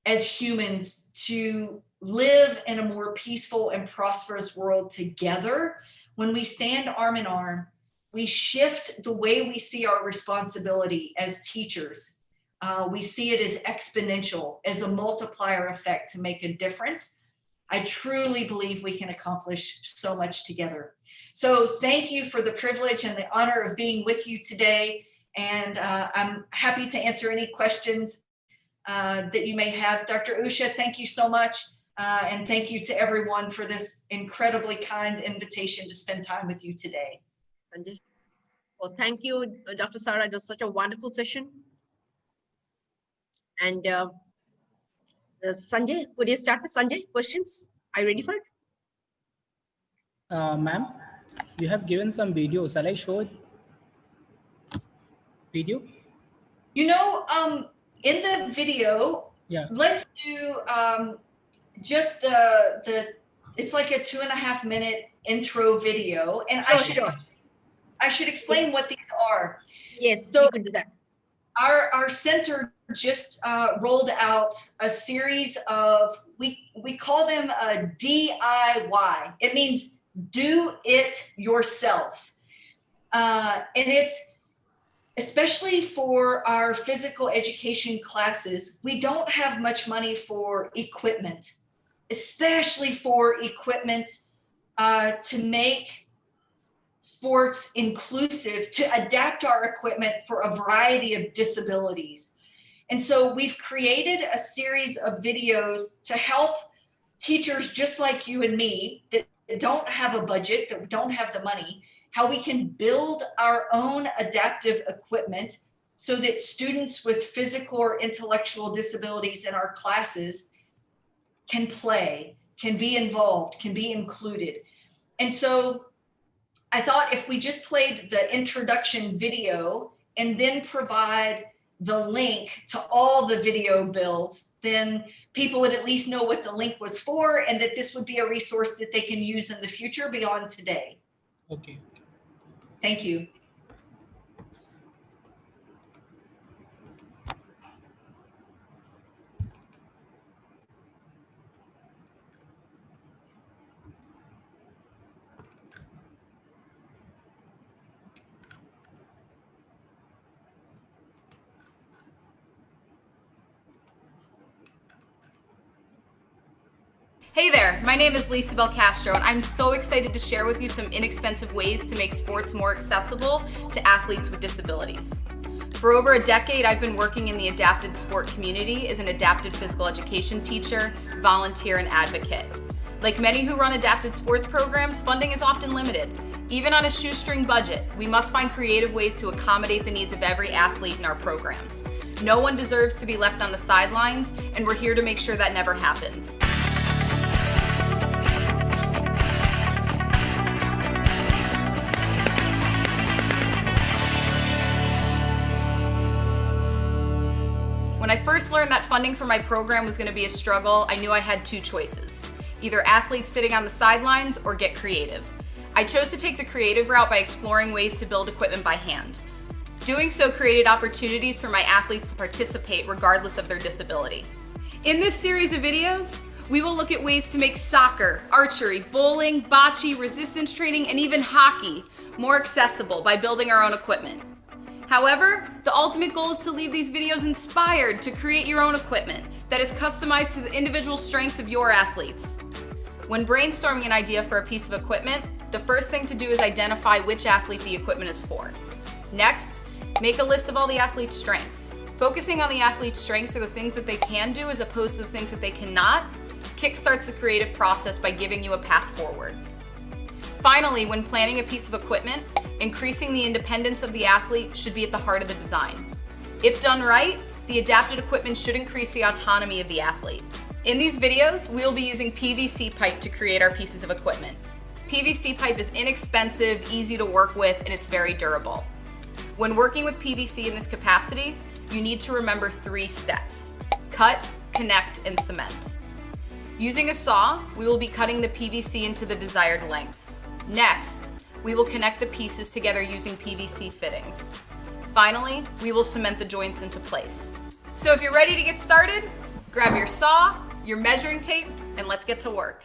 as humans to live in a more peaceful and prosperous world together. When we stand arm in arm, we shift the way we see our responsibility as teachers. We see it as exponential, as a multiplier effect to make a difference. I truly believe we can accomplish so much together. So thank you for the privilege and the honor of being with you today. And I'm happy to answer any questions that you may have. Dr. Usha, thank you so much. And thank you to everyone for this incredibly kind invitation to spend time with you today. Sanjay. Well, thank you, Dr. Sarah. It was such a wonderful session. And Sanjay, could you start with Sanjay? Questions? Are you ready for it? Ma'am, you have given some video. Shall I show it? Video? You know, in the video, Yeah. let's do just it's like a 2.5 minute intro video. And Sure. I should explain what these are. Yes, So you can do that. Our center just rolled out a series of, we call them DIY. It means do it yourself. And it's especially for our physical education classes, we don't have much money for equipment, especially for equipment to make sports inclusive, to adapt our equipment for a variety of disabilities. And so we've created a series of videos to help teachers just like you and me that don't have a budget, that don't have the money, how we can build our own adaptive equipment so that students with physical or intellectual disabilities in our classes can play, can be involved, can be included. And so I thought if we just played the introduction video and then provide the link to all the video builds, then people would at least know what the link was for and that this would be a resource that they can use in the future beyond today. Okay. Thank you. Hey there, my name is Lisa Bel Castro, and I'm so excited to share with you some inexpensive ways to make sports more accessible to athletes with disabilities. For over a decade, I've been working in the adapted sport community as an adapted physical education teacher, volunteer, and advocate. Like many who run adapted sports programs, funding is often limited. Even on a shoestring budget, we must find creative ways to accommodate the needs of every athlete in our program. No one deserves to be left on the sidelines, and we're here to make sure that never happens. When I first learned that funding for my program was going to be a struggle, I knew I had two choices. Either athletes sitting on the sidelines or get creative. I chose to take the creative route by exploring ways to build equipment by hand. Doing so created opportunities for my athletes to participate regardless of their disability. In this series of videos, we will look at ways to make soccer, archery, bowling, bocce, resistance training, and even hockey more accessible by building our own equipment. However, the ultimate goal is to leave these videos inspired to create your own equipment that is customized to the individual strengths of your athletes. When brainstorming an idea for a piece of equipment, the first thing to do is identify which athlete the equipment is for. Next, make a list of all the athlete's strengths. Focusing on the athlete's strengths or the things that they can do as opposed to the things that they cannot, kickstarts the creative process by giving you a path forward. Finally, when planning a piece of equipment, increasing the independence of the athlete should be at the heart of the design. If done right, the adapted equipment should increase the autonomy of the athlete. In these videos, we will be using PVC pipe to create our pieces of equipment. PVC pipe is inexpensive, easy to work with, and it's very durable. When working with PVC in this capacity, you need to remember 3 steps: cut, connect, and cement. Using a saw, we will be cutting the PVC into the desired lengths. Next, we will connect the pieces together using PVC fittings. Finally, we will cement the joints into place. So if you're ready to get started, grab your saw, your measuring tape, and let's get to work.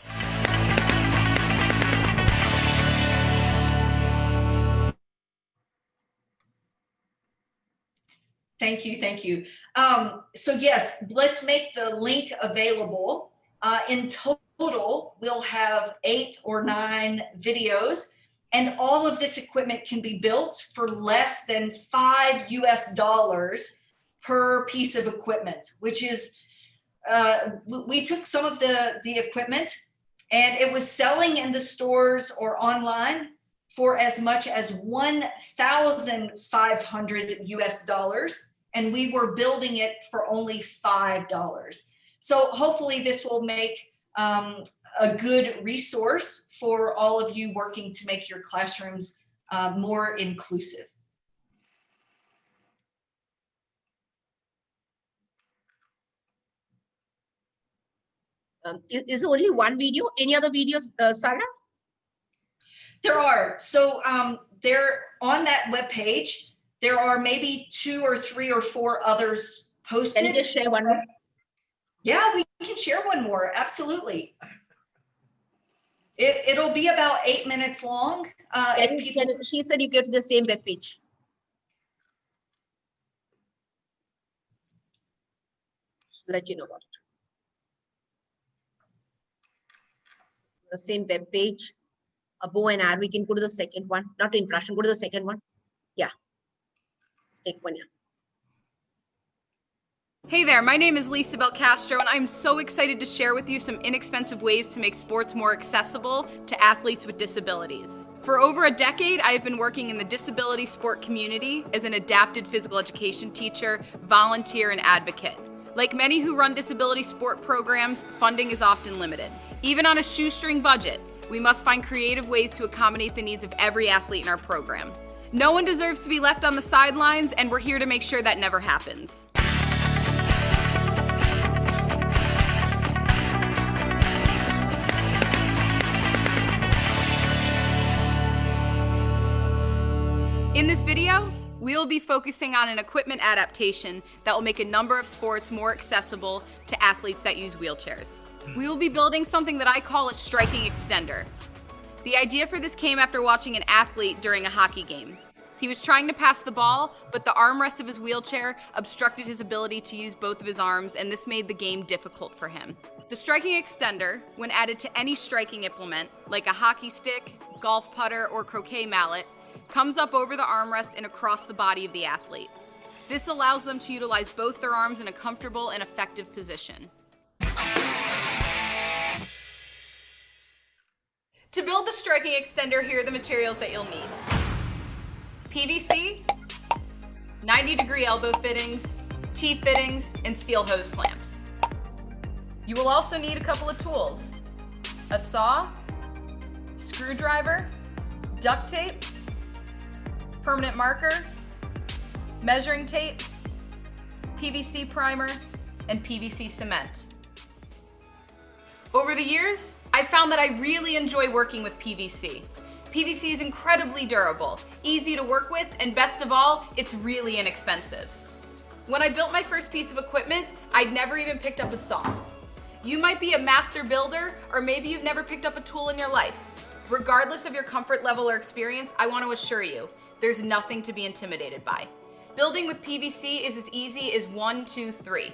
Thank you, thank you. So yes, let's make the link available. In total, we'll have 8 or 9 videos, and all of this equipment can be built for less than $5 US per piece of equipment, which is, we took some of the equipment and it was selling in the stores or online for as much as $1,500 US, and we were building it for only $5. So hopefully this will make a good resource for all of you working to make your classrooms more inclusive. Is there only one video? Any other videos, Sarah? There are. So there on that web page, there are maybe 2 or 3 or 4 others posted. Can you just share one more? Yeah, we can share one more. Absolutely. It'll be about 8 minutes long. She said you go to the same web page. Just let you know about it. The same web page. A bow and arrow. We can go to the second one. Not in Russian. Go to the second one. Yeah. Let's take one here. Hey there, my name is Lisa Belcastro, and I'm so excited to share with you some inexpensive ways to make sports more accessible to athletes with disabilities. For over a decade, I have been working in the disability sport community as an adapted physical education teacher, volunteer, and advocate. Like many who run disability sport programs, funding is often limited. Even on a shoestring budget, we must find creative ways to accommodate the needs of every athlete in our program. No one deserves to be left on the sidelines, and we're here to make sure that never happens. In this video, we will be focusing on an equipment adaptation that will make a number of sports more accessible to athletes that use wheelchairs. We will be building something that I call a striking extender. The idea for this came after watching an athlete during a hockey game. He was trying to pass the ball, but the armrest of his wheelchair obstructed his ability to use both of his arms, and this made the game difficult for him. The striking extender, when added to any striking implement, like a hockey stick, golf putter, or croquet mallet, comes up over the armrest and across the body of the athlete. This allows them to utilize both their arms in a comfortable and effective position. To build the striking extender, here are the materials that you'll need. PVC, 90-degree elbow fittings, T-fittings, and steel hose clamps. You will also need a couple of tools: a saw, screwdriver, duct tape, permanent marker, measuring tape, PVC primer, and PVC cement. Over the years, I found that I really enjoy working with PVC. PVC is incredibly durable, easy to work with, and best of all, it's really inexpensive. When I built my first piece of equipment, I'd never even picked up a saw. You might be a master builder, or maybe you've never picked up a tool in your life. Regardless of your comfort level or experience, I want to assure you, there's nothing to be intimidated by. Building with PVC is as easy as 1, 2, 3.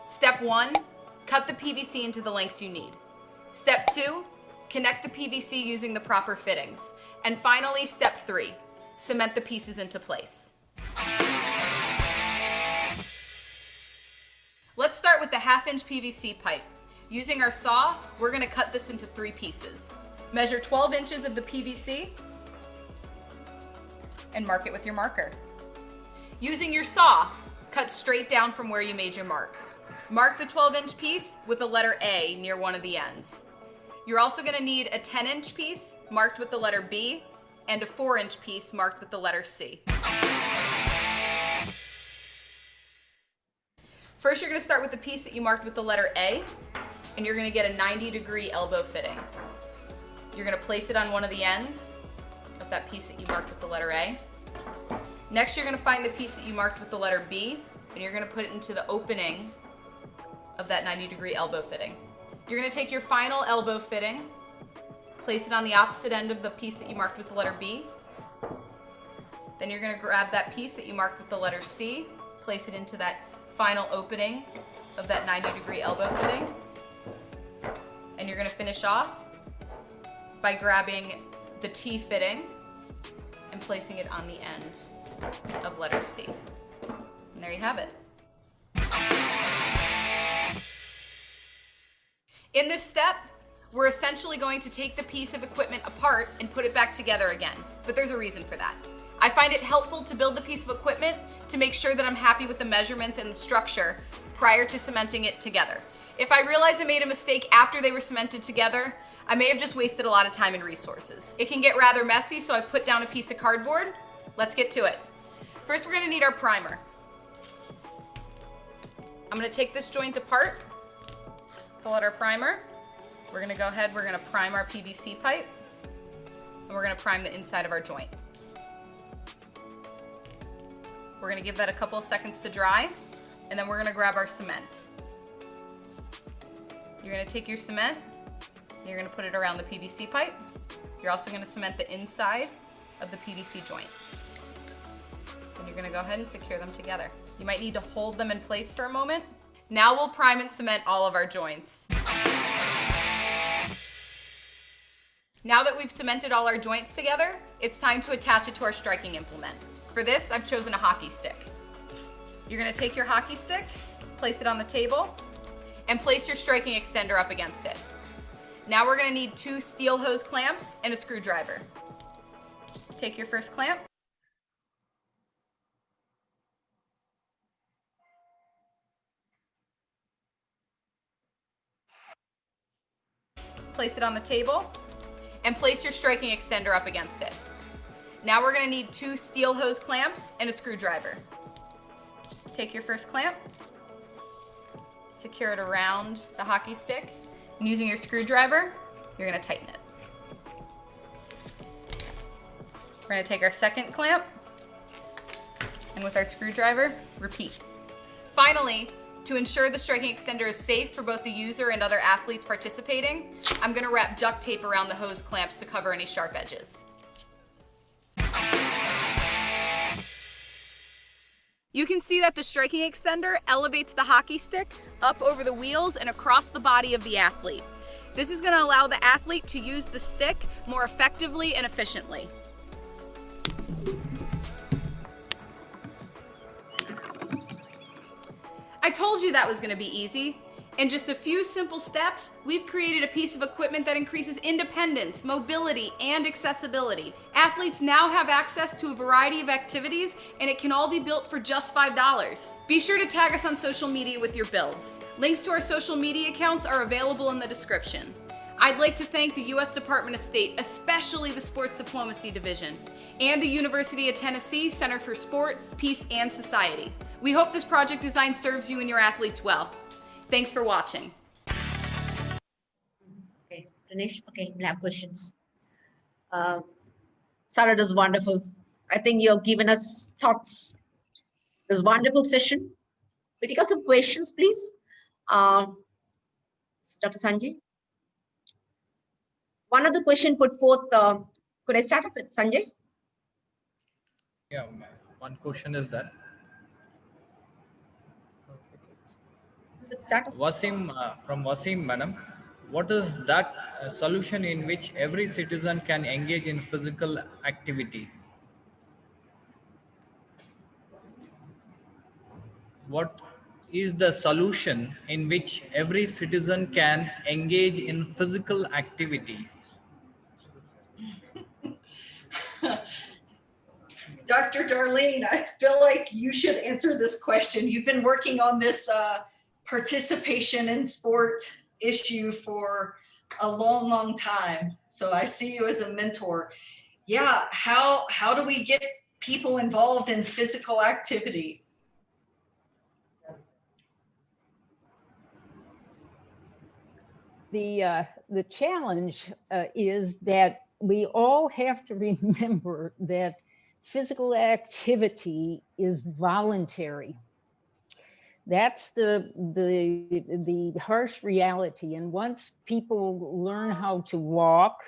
Step 1, cut the PVC into the lengths you need. Step 2, connect the PVC using the proper fittings. And finally, step 3, cement the pieces into place. Let's start with the 1/2-inch PVC pipe. Using our saw, we're going to cut this into 3 pieces. Measure 12 inches of the PVC and mark it with your marker. Using your saw, cut straight down from where you made your mark. Mark the 12-inch piece with the letter A near one of the ends. You're also going to need a 10-inch piece marked with the letter B and a 4-inch piece marked with the letter C. First, you're going to start with the piece that you marked with the letter A, and you're going to get a 90-degree elbow fitting. You're going to place it on one of the ends of that piece that you marked with the letter A. Next, you're going to find the piece that you marked with the letter B, and you're going to put it into the opening of that 90-degree elbow fitting. You're going to take your final elbow fitting, place it on the opposite end of the piece that you marked with the letter B. Then you're going to grab that piece that you marked with the letter C, place it into that final opening of that 90-degree elbow fitting. And you're going to finish off by grabbing the T fitting and placing it on the end of letter C. And there you have it. In this step, we're essentially going to take the piece of equipment apart and put it back together again, but there's a reason for that. I find it helpful to build the piece of equipment to make sure that I'm happy with the measurements and the structure prior to cementing it together. If I realize I made a mistake after they were cemented together, I may have just wasted a lot of time and resources. It can get rather messy, so I've put down a piece of cardboard. Let's get to it. First, we're gonna need our primer. I'm gonna take this joint apart, pull out our primer. We're gonna go ahead, we're gonna prime our PVC pipe, and we're gonna prime the inside of our joint. We're gonna give that a couple of seconds to dry, and then we're gonna grab our cement. You're gonna take your cement, and you're gonna put it around the PVC pipe. You're also gonna cement the inside of the PVC joint. And you're gonna go ahead and secure them together. You might need to hold them in place for a moment. Now we'll prime and cement all of our joints. Now that we've cemented all our joints together, it's time to attach it to our striking implement. For this, I've chosen a hockey stick. You're gonna take your hockey stick, place it on the table, and place your striking extender up against it. Now we're gonna need 2 steel hose clamps and a screwdriver. Take your first clamp. Place it on the table and place your striking extender up against it. Now we're gonna need 2 steel hose clamps and a screwdriver. Take your first clamp, secure it around the hockey stick, and using your screwdriver, you're gonna tighten it. We're gonna take our second clamp, and with our screwdriver, repeat. Finally, to ensure the striking extender is safe for both the user and other athletes participating, I'm gonna wrap duct tape around the hose clamps to cover any sharp edges. You can see that the striking extender elevates the hockey stick up over the wheels and across the body of the athlete. This is gonna allow the athlete to use the stick more effectively and efficiently. I told you that was gonna be easy. In just a few simple steps, we've created a piece of equipment that increases independence, mobility, and accessibility. Athletes now have access to a variety of activities, and it can all be built for just $5. Be sure to tag us on social media with your builds. Links to our social media accounts are available in the description. I'd like to thank the U.S. Department of State, especially the Sports Diplomacy Division, and the University of Tennessee Center for Sport, Peace, and Society. We hope this project design serves you and your athletes well. Thanks for watching. Okay, Dinesh, okay, we'll have questions. Sarah, it was wonderful. I think you've given us thoughts. It was a wonderful session. We take out some questions, please. Dr. Sanjay. One other question put forth, could I start off with Sanjay? Yeah, one question is that Let's start off. Wasim, from Wasim, madam, what is that solution in which every citizen can engage in physical activity? What is the solution in which every citizen can engage in physical activity? Dr. Darlene, I feel like you should answer this question. You've been working on this participation in sport issue for a long, long time. So I see you as a mentor. Yeah, how do we get people involved in physical activity? The challenge is that we all have to remember that physical activity is voluntary. That's the harsh reality. And once people learn how to walk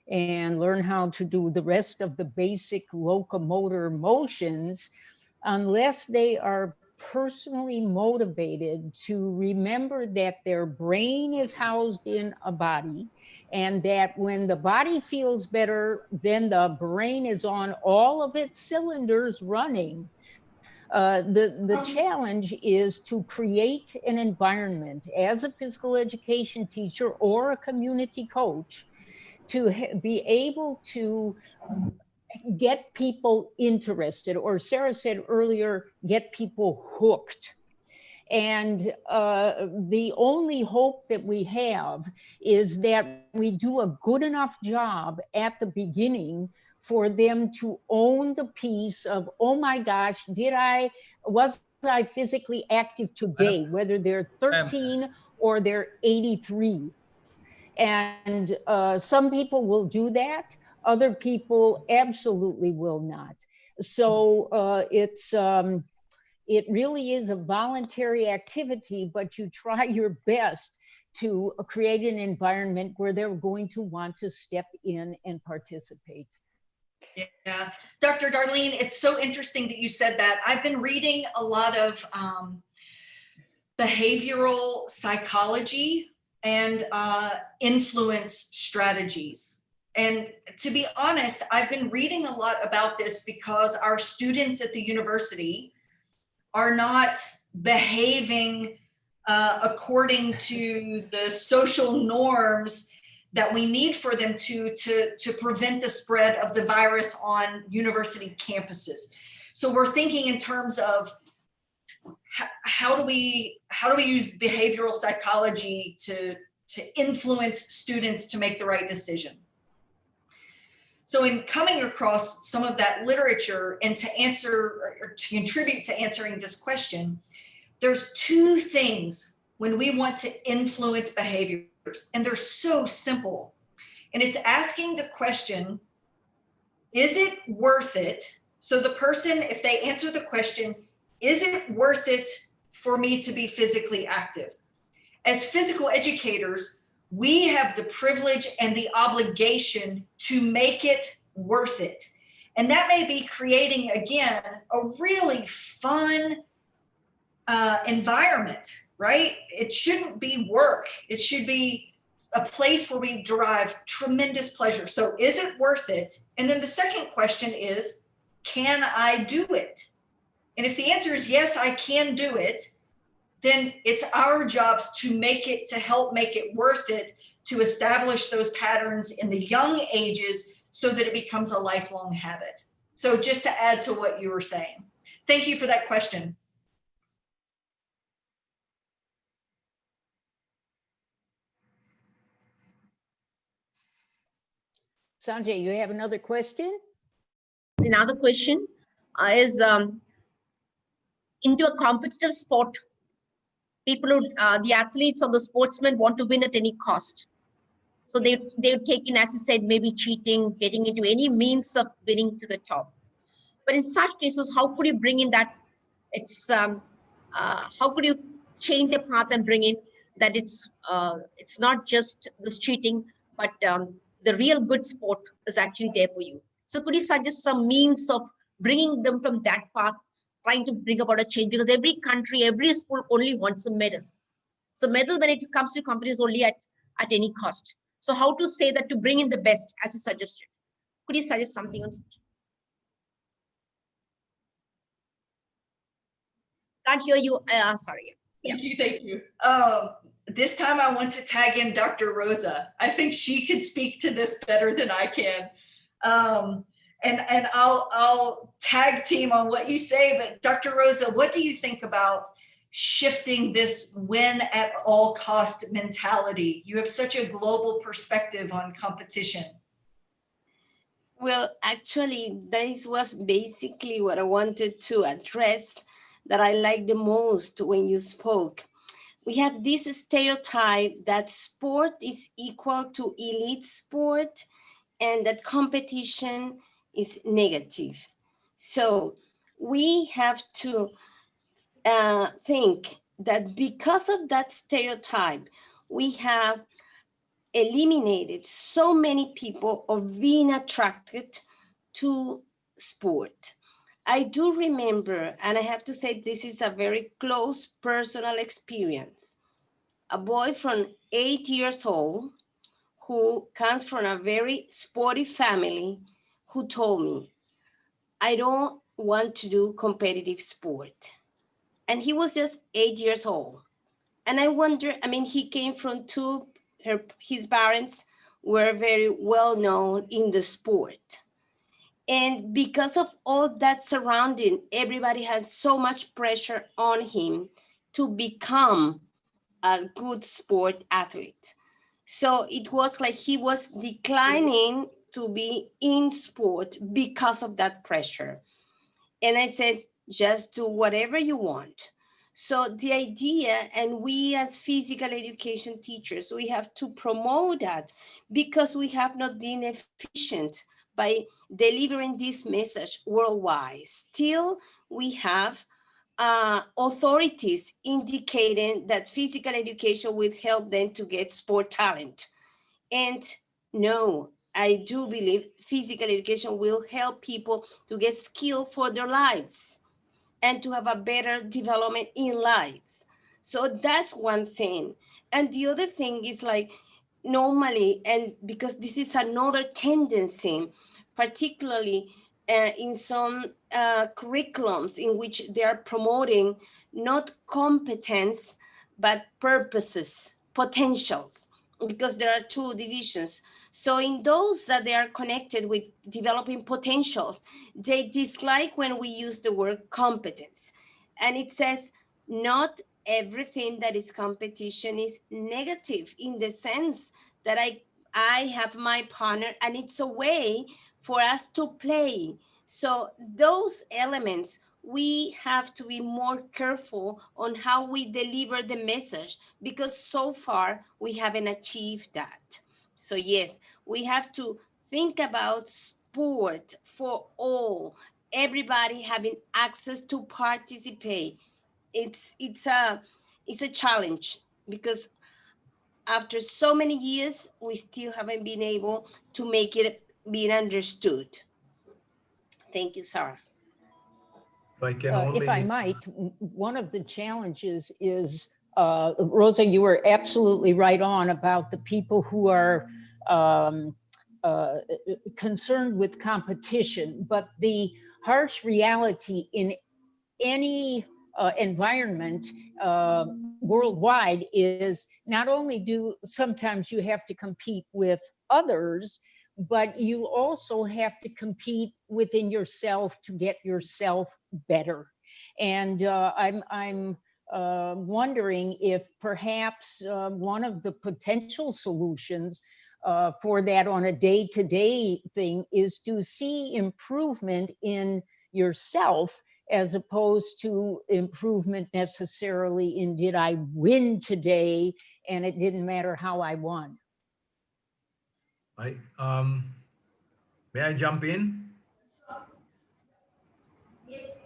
and learn how to do the rest of the basic locomotor motions, unless they are personally motivated to remember that their brain is housed in a body, and that when the body feels better, then the brain is on all of its cylinders running. The challenge is to create an environment as a physical education teacher or a community coach to be able to get people interested, or Sarah said earlier, get people hooked. And the only hope that we have is that we do a good enough job at the beginning for them to own the piece of, oh my gosh, was I physically active today, whether they're 13 or they're 83. And some people will do that. Other people absolutely will not. So it really is a voluntary activity, but you try your best to create an environment where they're going to want to step in and participate. Yeah, Dr. Darlene, it's so interesting that you said that. I've been reading a lot of behavioral psychology and influence strategies. And to be honest, I've been reading a lot about this because our students at the university are not behaving according to the social norms that we need for them to prevent the spread of the virus on university campuses. So we're thinking in terms of how do we use behavioral psychology to influence students to make the right decision. So in coming across some of that literature and to answer or to contribute to answering this question, there's two things when we want to influence behaviors, and they're so simple. And it's asking the question, is it worth it? So the person, if they answer the question, is it worth it for me to be physically active? As physical educators, we have the privilege and the obligation to make it worth it. And that may be creating, again, a really fun environment, right? It shouldn't be work. It should be a place where we derive tremendous pleasure. So is it worth it? And then the second question is, can I do it? And if the answer is yes, I can do it, then it's our jobs to help make it worth it, to establish those patterns in the young ages so that it becomes a lifelong habit. So just to add to what you were saying. Thank you for that question. Sanjay, you have another question? Another question is into a competitive sport, people who, the athletes or the sportsmen want to win at any cost. So they've taken, as you said, maybe cheating, getting into any means of winning to the top. But in such cases, how could you bring in that how could you change the path and bring in that it's not just this cheating, but the real good sport is actually there for you. So could you suggest some means of bringing them from that path, trying to bring about a change? Because every country, every school only wants a medal. So medal, when it comes to companies, only at any cost. So how to say that to bring in the best, as you suggested? Could you suggest something on it? Can't hear you. Sorry. Yeah. Thank you. This time I want to tag in Dr. Rosa. I think she could speak to this better than I can. And I'll tag team on what you say, but Dr. Rosa, what do you think about shifting this win at all cost mentality? You have such a global perspective on competition. Well, actually, this was basically what I wanted to address, that I like the most when you spoke. We have this stereotype that sport is equal to elite sport and that competition is negative. So we have to think that because of that stereotype, we have eliminated so many people of being attracted to sport. I do remember, and I have to say this is a very close personal experience, a boy from 8 years old who comes from a very sporty family who told me, I don't want to do competitive sport. And he was just 8 years old. And I wonder, I mean, he came from his parents were very well known in the sport. And because of all that surrounding, everybody has so much pressure on him to become a good sport athlete. So it was like he was declining to be in sport because of that pressure. And I said, just do whatever you want. So the idea, and we as physical education teachers, we have to promote that because we have not been efficient by delivering this message worldwide. Still, we have authorities indicating that physical education will help them to get sport talent. And no, I do believe physical education will help people to get skill for their lives and to have a better development in lives. So that's one thing. And the other thing is like normally, and because this is another tendency, particularly in some curriculums in which they are promoting not competence, but purposes, potentials, because there are two divisions. So in those that they are connected with developing potentials, they dislike when we use the word competence. And it says not everything that is competition is negative in the sense that I have my partner and it's a way for us to play. So those elements, we have to be more careful on how we deliver the message because so far we haven't achieved that. So yes, we have to think about sport for all, everybody having access to participate. It's a challenge because after so many years, we still haven't been able to make it being understood. Thank you, Sarah. If I might, one of the challenges is, Rosa, you were absolutely right on about the people who are concerned with competition, but the harsh reality in any environment worldwide is not only do sometimes you have to compete with others, but you also have to compete within yourself to get yourself better. And I'm wondering if perhaps one of the potential solutions for that on a day-to-day thing is to see improvement in yourself as opposed to improvement necessarily in did I win today and it didn't matter how I won. May I jump in? Yes.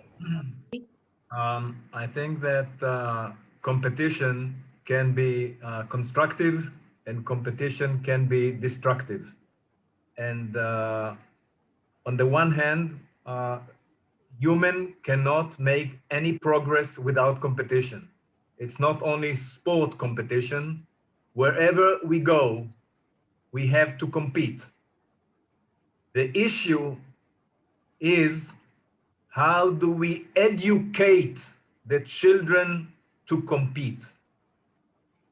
I think that competition can be constructive and competition can be destructive. And on the one hand, human cannot make any progress without competition. It's not only sport competition. Wherever we go, we have to compete. The issue is how do we educate the children to compete?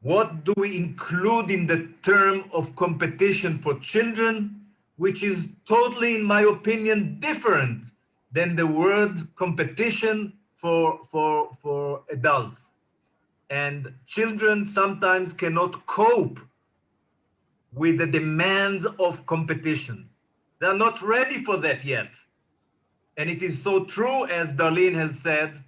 What do we include in the term of competition for children, which is totally, in my opinion, different than the word competition for adults. And children sometimes cannot cope with the demands of competition. They're not ready for that yet. And it is so true, as Darlene has said,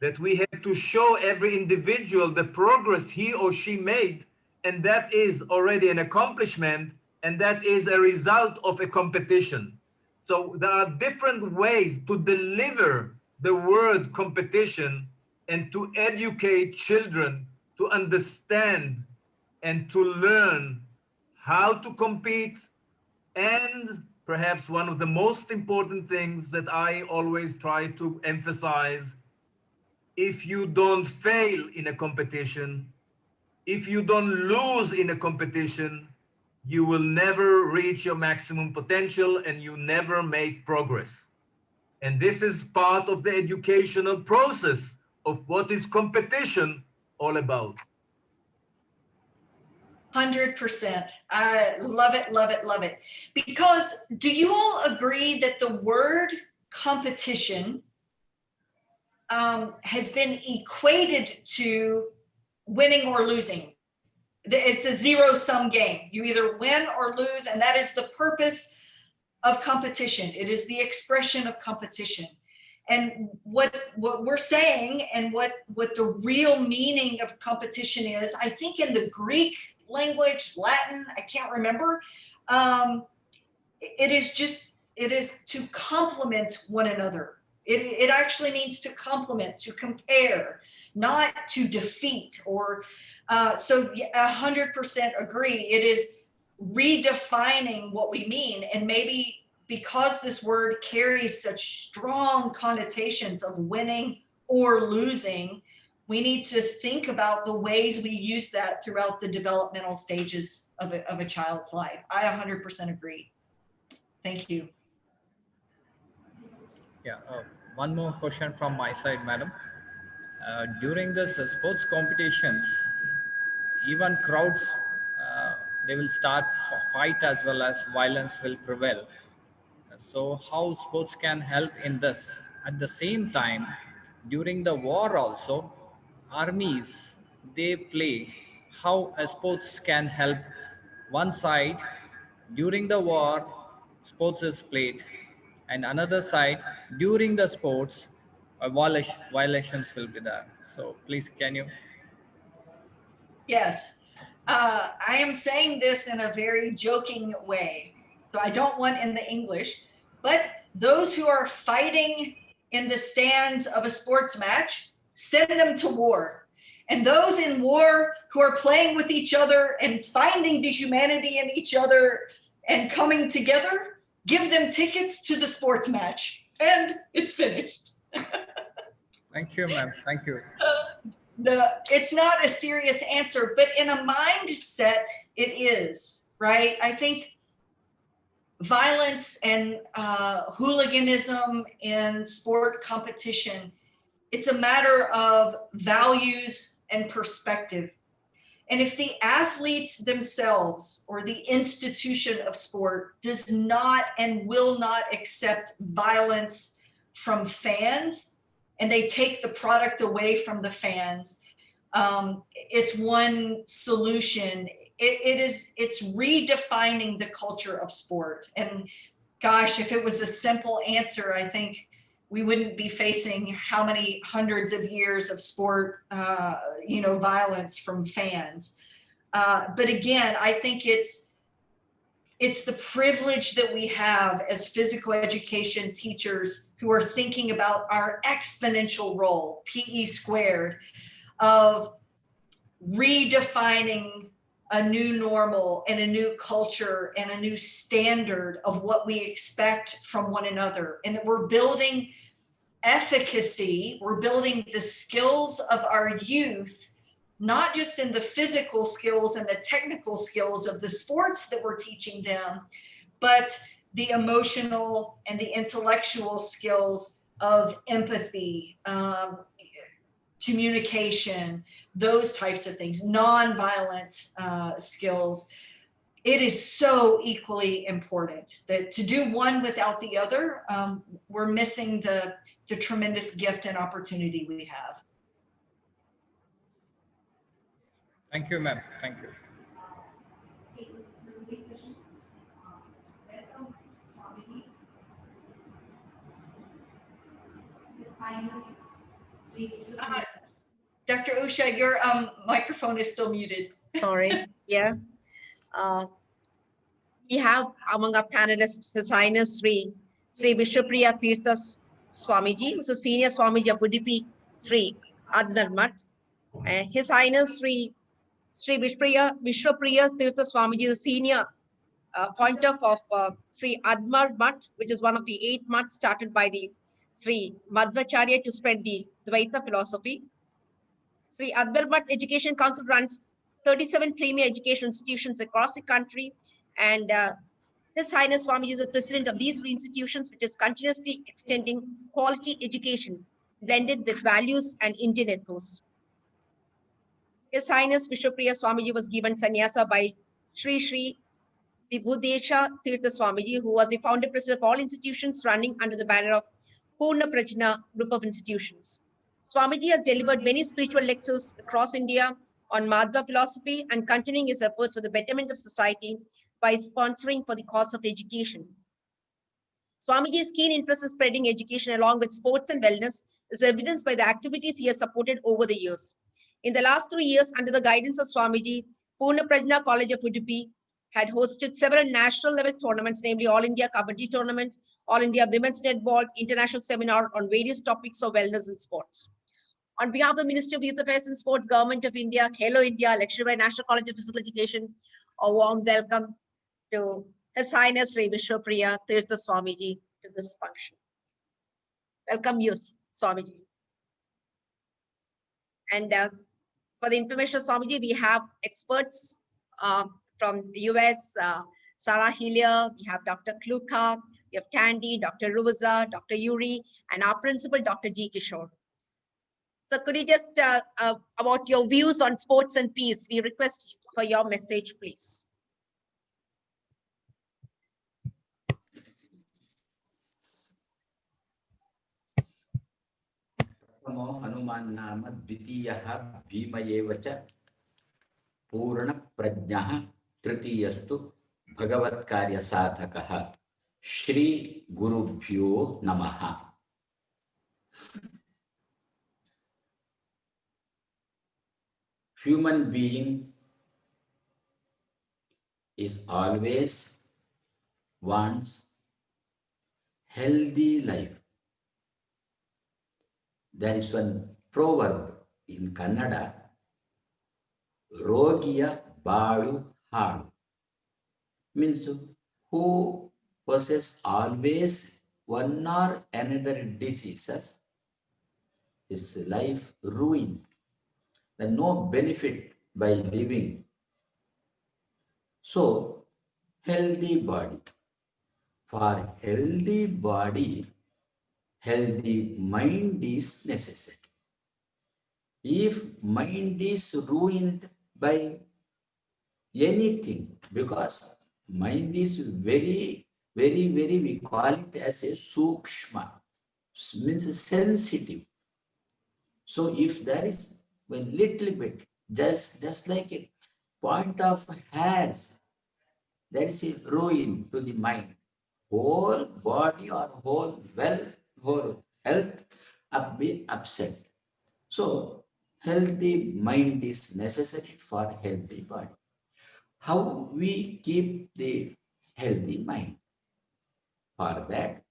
that we have to show every individual the progress he or she made, and that is already an accomplishment, and that is a result of a competition. So there are different ways to deliver the word competition and to educate children to understand and to learn how to compete. And perhaps one of the most important things that I always try to emphasize, if you don't fail in a competition, if you don't lose in a competition, you will never reach your maximum potential and you never make progress. And this is part of the educational process of what is competition all about. 100%. I love it, love it, love it. Because do you all agree that the word competition has been equated to winning or losing? It's a zero-sum game. You either win or lose, and that is the purpose of competition. It is the expression of competition. And what we're saying and what the real meaning of competition is, I think in the Greek language, Latin, I can't remember, it is to complement one another. It actually means to complement, to compare, not to defeat or, so 100% agree. It is redefining what we mean. And maybe because this word carries such strong connotations of winning or losing, we need to think about the ways we use that throughout the developmental stages of a child's life. I 100% agree. Thank you. Yeah, one more question from my side, madam. During this sports competitions, even crowds, they will start fight as well as violence will prevail. So how sports can help in this? At the same time, during the war also, armies, they play how sports can help one side. During the war, sports is played, and another side, during the sports, violations will be there. So please, can you? Yes, I am saying this in a very joking way. So I don't want in the English, but those who are fighting in the stands of a sports match, send them to war. And those in war who are playing with each other and finding the humanity in each other and coming together, give them tickets to the sports match. And it's finished. Thank you, ma'am. Thank you. No, it's not a serious answer, but in a mindset, it is, right? I think violence and hooliganism in sport competition, it's a matter of values and perspective. And if the athletes themselves or the institution of sport does not and will not accept violence from fans, and they take the product away from the fans, it's one solution. It's redefining the culture of sport. And gosh, if it was a simple answer, I think we wouldn't be facing how many hundreds of years of sport, violence from fans. But again, I think it's the privilege that we have as physical education teachers who are thinking about our exponential role, PE squared, of redefining a new normal and a new culture and a new standard of what we expect from one another. And that we're building efficacy, we're building the skills of our youth, not just in the physical skills and the technical skills of the sports that we're teaching them, but the emotional and the intellectual skills of empathy, communication, those types of things, nonviolent skills. It is so equally important that to do one without the other, we're missing the tremendous gift and opportunity we have. Thank you, ma'am. Thank you. Dr. Usha, your microphone is still muted. Sorry. Yeah. We have among our panelists His Highness Sri Vishwapriya Tirtha Swamiji, who's a senior Swamiji of Udupi Sri Adnarmat. His Highness Sri Vishwapriya Tirtha Swamiji, the senior pointer of Sri Admar Mutt, which is one of the 8 mutts started by the Sri Madhvacharya to spread the Dvaita philosophy. Sri Admar Mutt Education Council runs 37 premier education institutions across the country, and His Highness Swamiji is the president of these three institutions, which is continuously extending quality education blended with values and Indian ethos. His Highness Vishwapriya Swamiji was given sannyasa by Sri Sri Vibhudesha Tirtha Swamiji, who was the founder president of all institutions running under the banner of Purna Prajna group of institutions. Swamiji has delivered many spiritual lectures across India on Madhva philosophy and continuing his efforts for the betterment of society by sponsoring for the cause of education. Swamiji's keen interest in spreading education along with sports and wellness is evidenced by the activities he has supported over the years. In the last 3 years, under the guidance of Swamiji, Purna Prajna College of Udupi had hosted several national level tournaments, namely All India Kabaddi Tournament, All India Women's Netball, International Seminar on various topics of wellness and sports. On behalf of the Ministry of Youth Affairs and Sports, Government of India, Hello India, lectured by National College of Physical Education, a warm welcome to His Highness Sri Vishwapriya Tirtha Swamiji to this function. Welcome you, Swamiji. And for the information of Swamiji, we have experts from the US, Sarah Hillyer, we have Dr. Kluka, we have Tandy, Dr. Ruza, Dr. Yuri, and our principal, Dr. G. Kishore. So could you just, about your views on sports and peace, we request for your message, please. Hanuman नाम द्वितीयः भीम एव च पूर्णप्रज्ञः तृतीयस्तु भगवत्कार्यसाधकः श्री गुरुभ्यो नमः. Human being is always wants healthy life. There is one proverb in Kannada, Rogiya Balu Hadu, means who possess always one or another diseases, his life ruined, and no benefit by living. So, healthy body. For healthy body, healthy mind is necessary. If mind is ruined by anything, because mind is very, we call it as a sukshma, means sensitive. So if there is a little bit, just like a point of hairs, there is a ruin to the mind. Whole body or whole health be upset. So healthy mind is necessary for healthy body. How we keep the healthy mind? For that,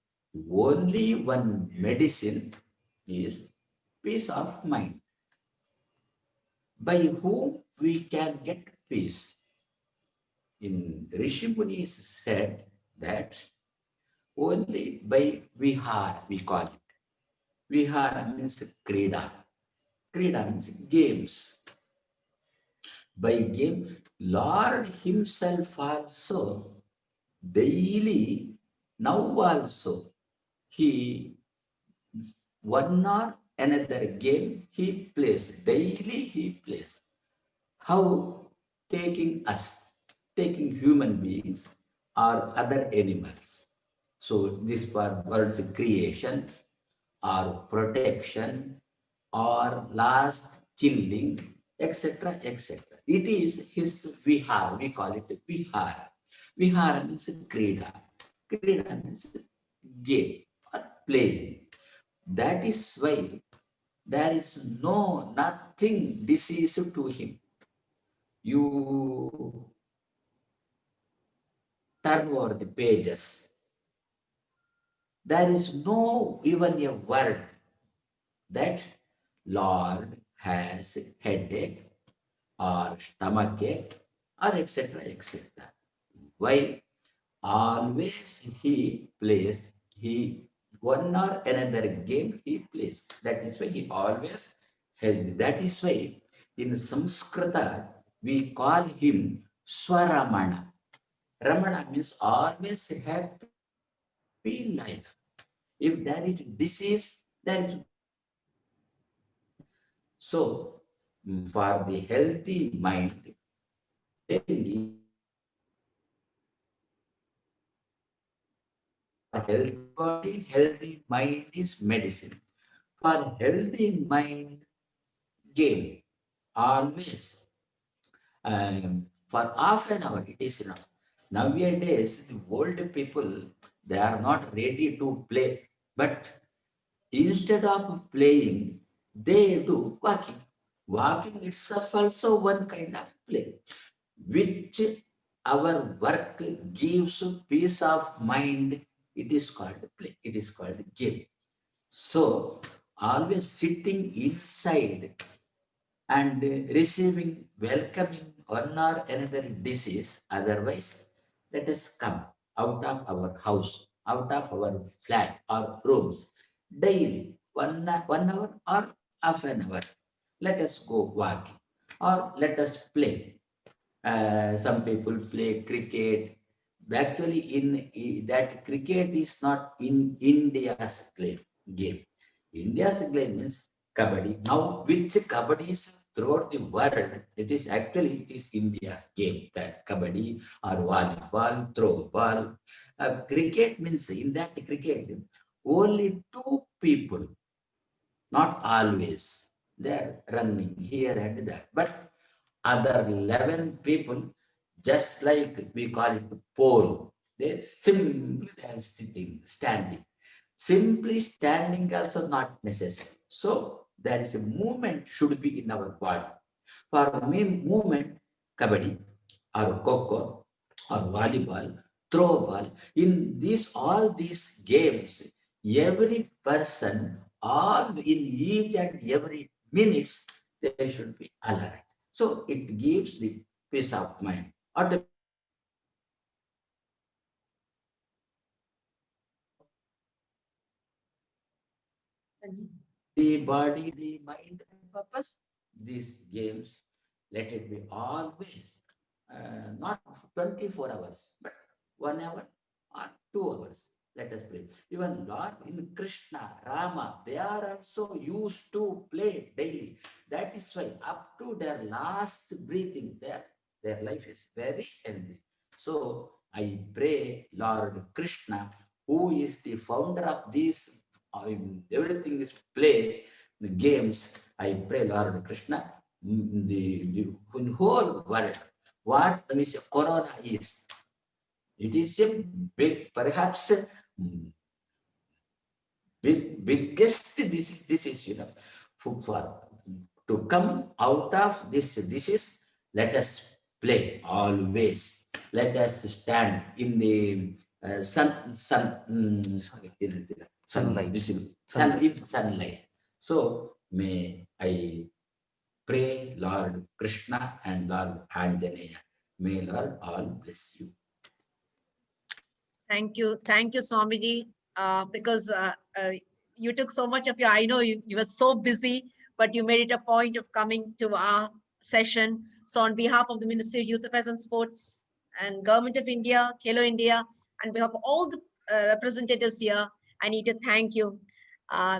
only one medicine is peace of mind. By whom we can get peace? In Rishi Munis said that only by vihara, we call it. Vihara means krida. Krida means games. By game, Lord himself also daily, now also, he one or another game he plays. Daily he plays. How? Taking us, taking human beings or other animals. So this for words creation or protection or last killing, etc., etc. It is his vihara. We call it vihara. Vihara means krida. Krida means game or play. That is why there is nothing disease to him. You turn over the pages. There is no even a word that Lord has headache or stomachache or etc. etc. Why? Always he plays, one or another game he plays. That is why he always healthy. That is why in Sanskrita we call him Swaramana. Ramana means always happy life. If there is disease, there is. So, for the healthy mind, they need healthy body, healthy mind is medicine. For healthy mind, game always. For half an hour, it is enough. Nowadays, the old people, they are not ready to play. But instead of playing, they do walking. Walking itself also one kind of play, which our work gives peace of mind. It is called play. It is called game. So always sitting inside and receiving, welcoming one or another disease. Otherwise, let us come out of our house, out of our flat or rooms daily, 1 hour or half an hour. Let us go walking or let us play. Some people play cricket. Actually, that cricket is not in India's game. India's game means kabaddi. Now, which kabaddi is throughout the world, it is India's game, that kabaddi or volleyball, throw ball. Cricket means in that cricket, only two people, not always. They are running here and there. But other 11 people, just like we call it pole, they simply are sitting, standing. Simply standing also not necessary. So there is a movement should be in our body. For me, movement, kabaddi or coco or volleyball, throw ball, in all these games, every person, all in each and every minutes, they should be alert. So it gives the peace of mind. The body, the mind, and purpose. These games, let it be always, not 24 hours, but 1 hour or 2 hours. Let us play. Even Lord in Krishna, Rama, they are also used to play daily. That is why up to their last breathing, their life is very healthy. So I pray Lord Krishna, who is the founder of these, everything is plays, the games. I pray Lord Krishna, the whole world, what corona is. It is a big, perhaps biggest disease, for to come out of this disease. Let us play always. Let us stand in the sunlight. So may I pray Lord Krishna and Lord Anjaneya. May Lord all bless you. Thank you, Swamiji, because you took so much of your, I know you were so busy, but you made it a point of coming to our session. So on behalf of the Ministry of Youth Affairs and Sports and Government of India, Khelo India, and behalf of all the representatives here, I need to thank you.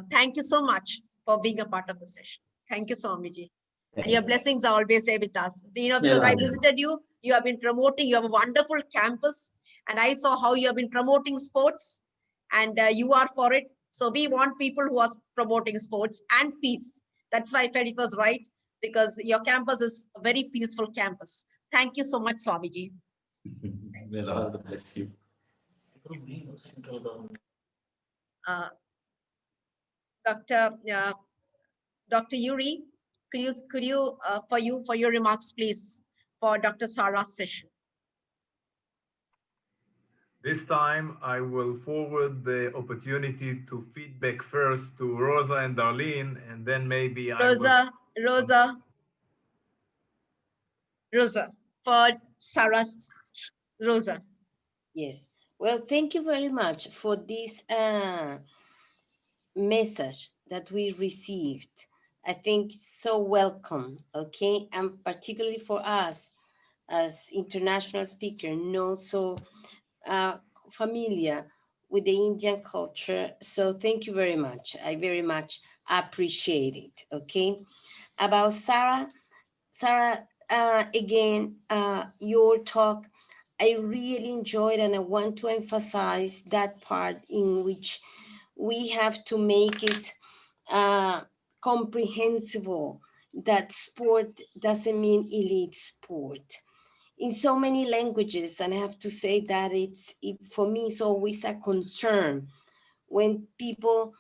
Thank you so much for being a part of the session. Thank you, Swamiji. And your blessings are always there with us. Because I visited you, you have been promoting, you have a wonderful campus. And I saw how you have been promoting sports, and you are for it. So we want people who are promoting sports and peace. That's why I felt it was right, because your campus is a very peaceful campus. Thank you so much, Swamiji. May Lord bless you. Dr. Yuri, could you for your remarks, please, for Dr. Sarah's session. This time, I will forward the opportunity to feedback first to Rosa and Darlene, and then maybe Rosa, for Sarah's, Rosa. Yes. Well, thank you very much for this message that we received. I think so welcome, okay? And particularly for us, as international speaker, not so familiar with the Indian culture. So thank you very much. I very much appreciate it. Okay. About Sarah, again, your talk, I really enjoyed, and I want to emphasize that part in which we have to make it comprehensible that sport doesn't mean elite sport. In so many languages, and I have to say that for me, it's always a concern when people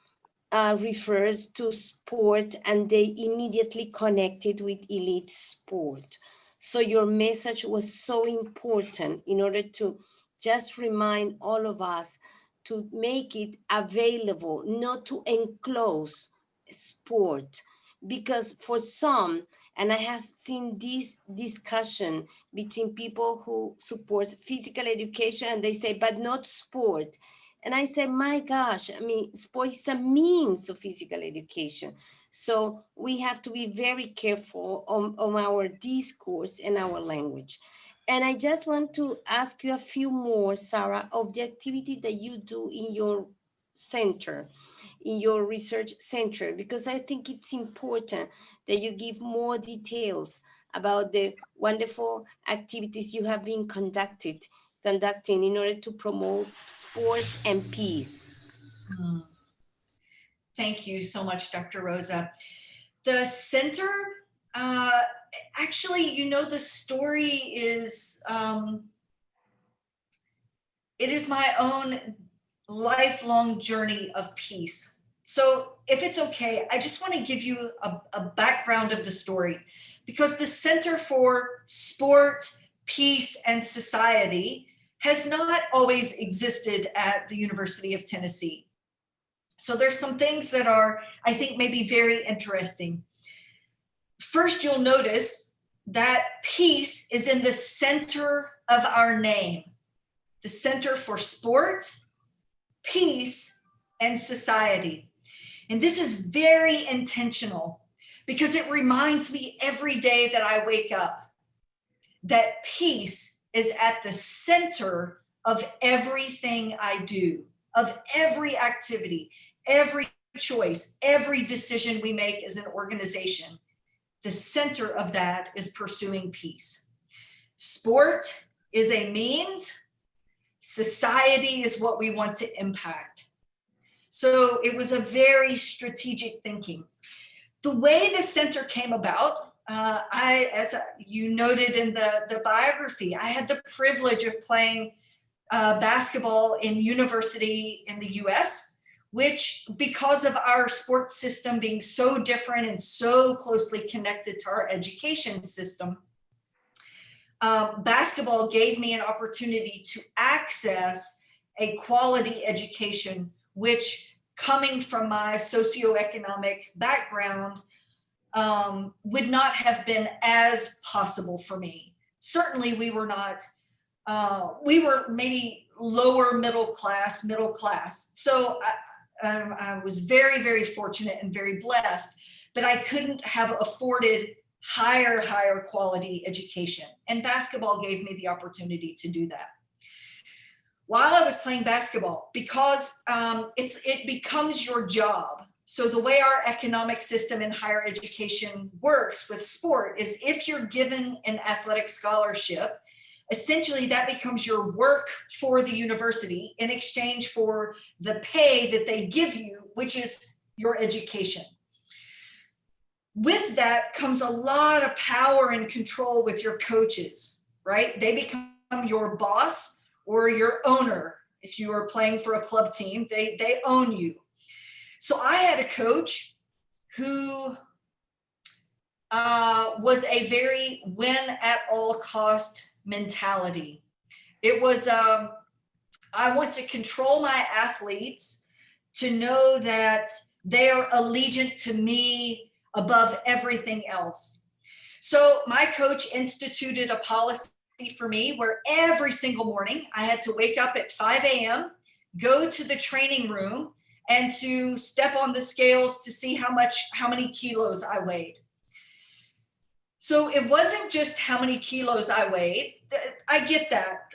refers to sport and they immediately connect it with elite sport. So your message was so important in order to just remind all of us to make it available, not to enclose sport. Because for some, and I have seen this discussion between people who support physical education and they say, but not sport. And I said, my gosh, I mean, sport is a means of physical education. So we have to be very careful on our discourse and our language. And I just want to ask you a few more, Sarah, of the activity that you do in your center, in your research center, because I think it's important that you give more details about the wonderful activities you have been conducting in order to promote sport and peace. Thank you so much, Dr. Rosa. The center, actually, you know, the story is, it is my own lifelong journey of peace. So if it's okay, I just want to give you a background of the story, because the Center for Sport, Peace, and Society has not always existed at the University of Tennessee. So there's some things that are, I think, maybe very interesting. First, you'll notice that peace is in the center of our name. The Center for Sport, Peace, and Society. And this is very intentional because it reminds me every day that I wake up that peace is at the center of everything I do, of every activity, every choice, every decision we make as an organization. The center of that is pursuing peace. Sport is a means. Society is what we want to impact. So it was a very strategic thinking. The way the center came about, as you noted in the biography, I had the privilege of playing basketball in university in the US, which, because of our sports system being so different and so closely connected to our education system, basketball gave me an opportunity to access a quality education, which, coming from my socioeconomic background, would not have been as possible for me. Certainly we were not, we were maybe lower middle class. So I was very, very fortunate and very blessed, but I couldn't have afforded higher quality education. And basketball gave me the opportunity to do that. While I was playing basketball, because it becomes your job. So the way our economic system in higher education works with sport is if you're given an athletic scholarship, essentially that becomes your work for the university in exchange for the pay that they give you, which is your education. With that comes a lot of power and control with your coaches, right? They become your boss or your owner. If you are playing for a club team, they own you. So I had a coach who was a very win at all cost mentality. It was, I want to control my athletes to know that they are allegiant to me above everything else. So my coach instituted a policy for me where every single morning I had to wake up at 5 a.m., go to the training room, and to step on the scales to see how many kilos I weighed. So it wasn't just how many kilos I weighed. I get that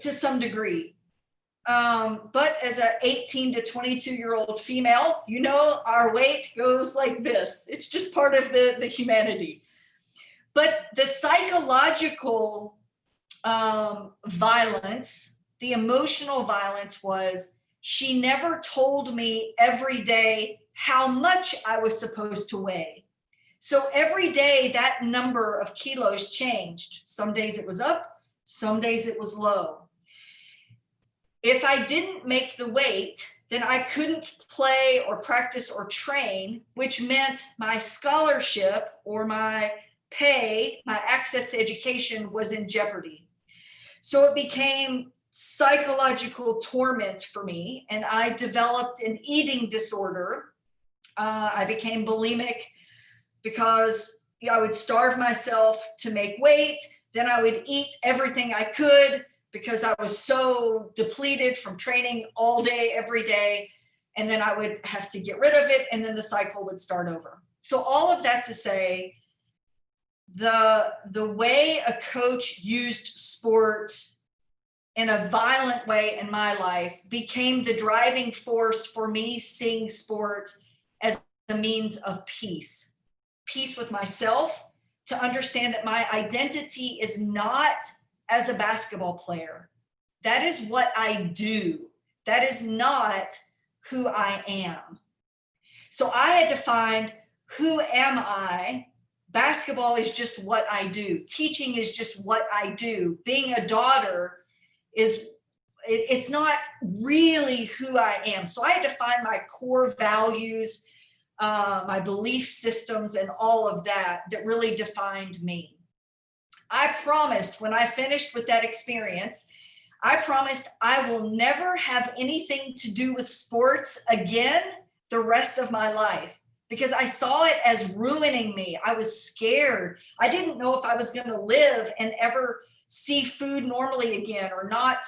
to some degree. But as an 18 to 22-year-old female, you know, our weight goes like this. It's just part of the humanity. But the psychological violence, the emotional violence was she never told me every day how much I was supposed to weigh. So every day that number of kilos changed. Some days it was up, some days it was low. If I didn't make the weight, then I couldn't play or practice or train, which meant my scholarship or my pay, my access to education was in jeopardy. So it became psychological torment for me, and I developed an eating disorder. I became bulimic because I would starve myself to make weight. Then I would eat everything I could because I was so depleted from training all day, every day. And then I would have to get rid of it, and then the cycle would start over. So all of that to say, the way a coach used sport in a violent way in my life became the driving force for me seeing sport as a means of peace. Peace with myself, to understand that my identity is not as a basketball player. That is what I do. That is not who I am. So I had to find, who am I? Basketball is just what I do. Teaching is just what I do. Being a daughter it's not really who I am. So I had to find my core values, my belief systems, and all of that really defined me. I promised when I finished with that experience, I promised I will never have anything to do with sports again the rest of my life, because I saw it as ruining me. I was scared. I didn't know if I was going to live and ever see food normally again, or not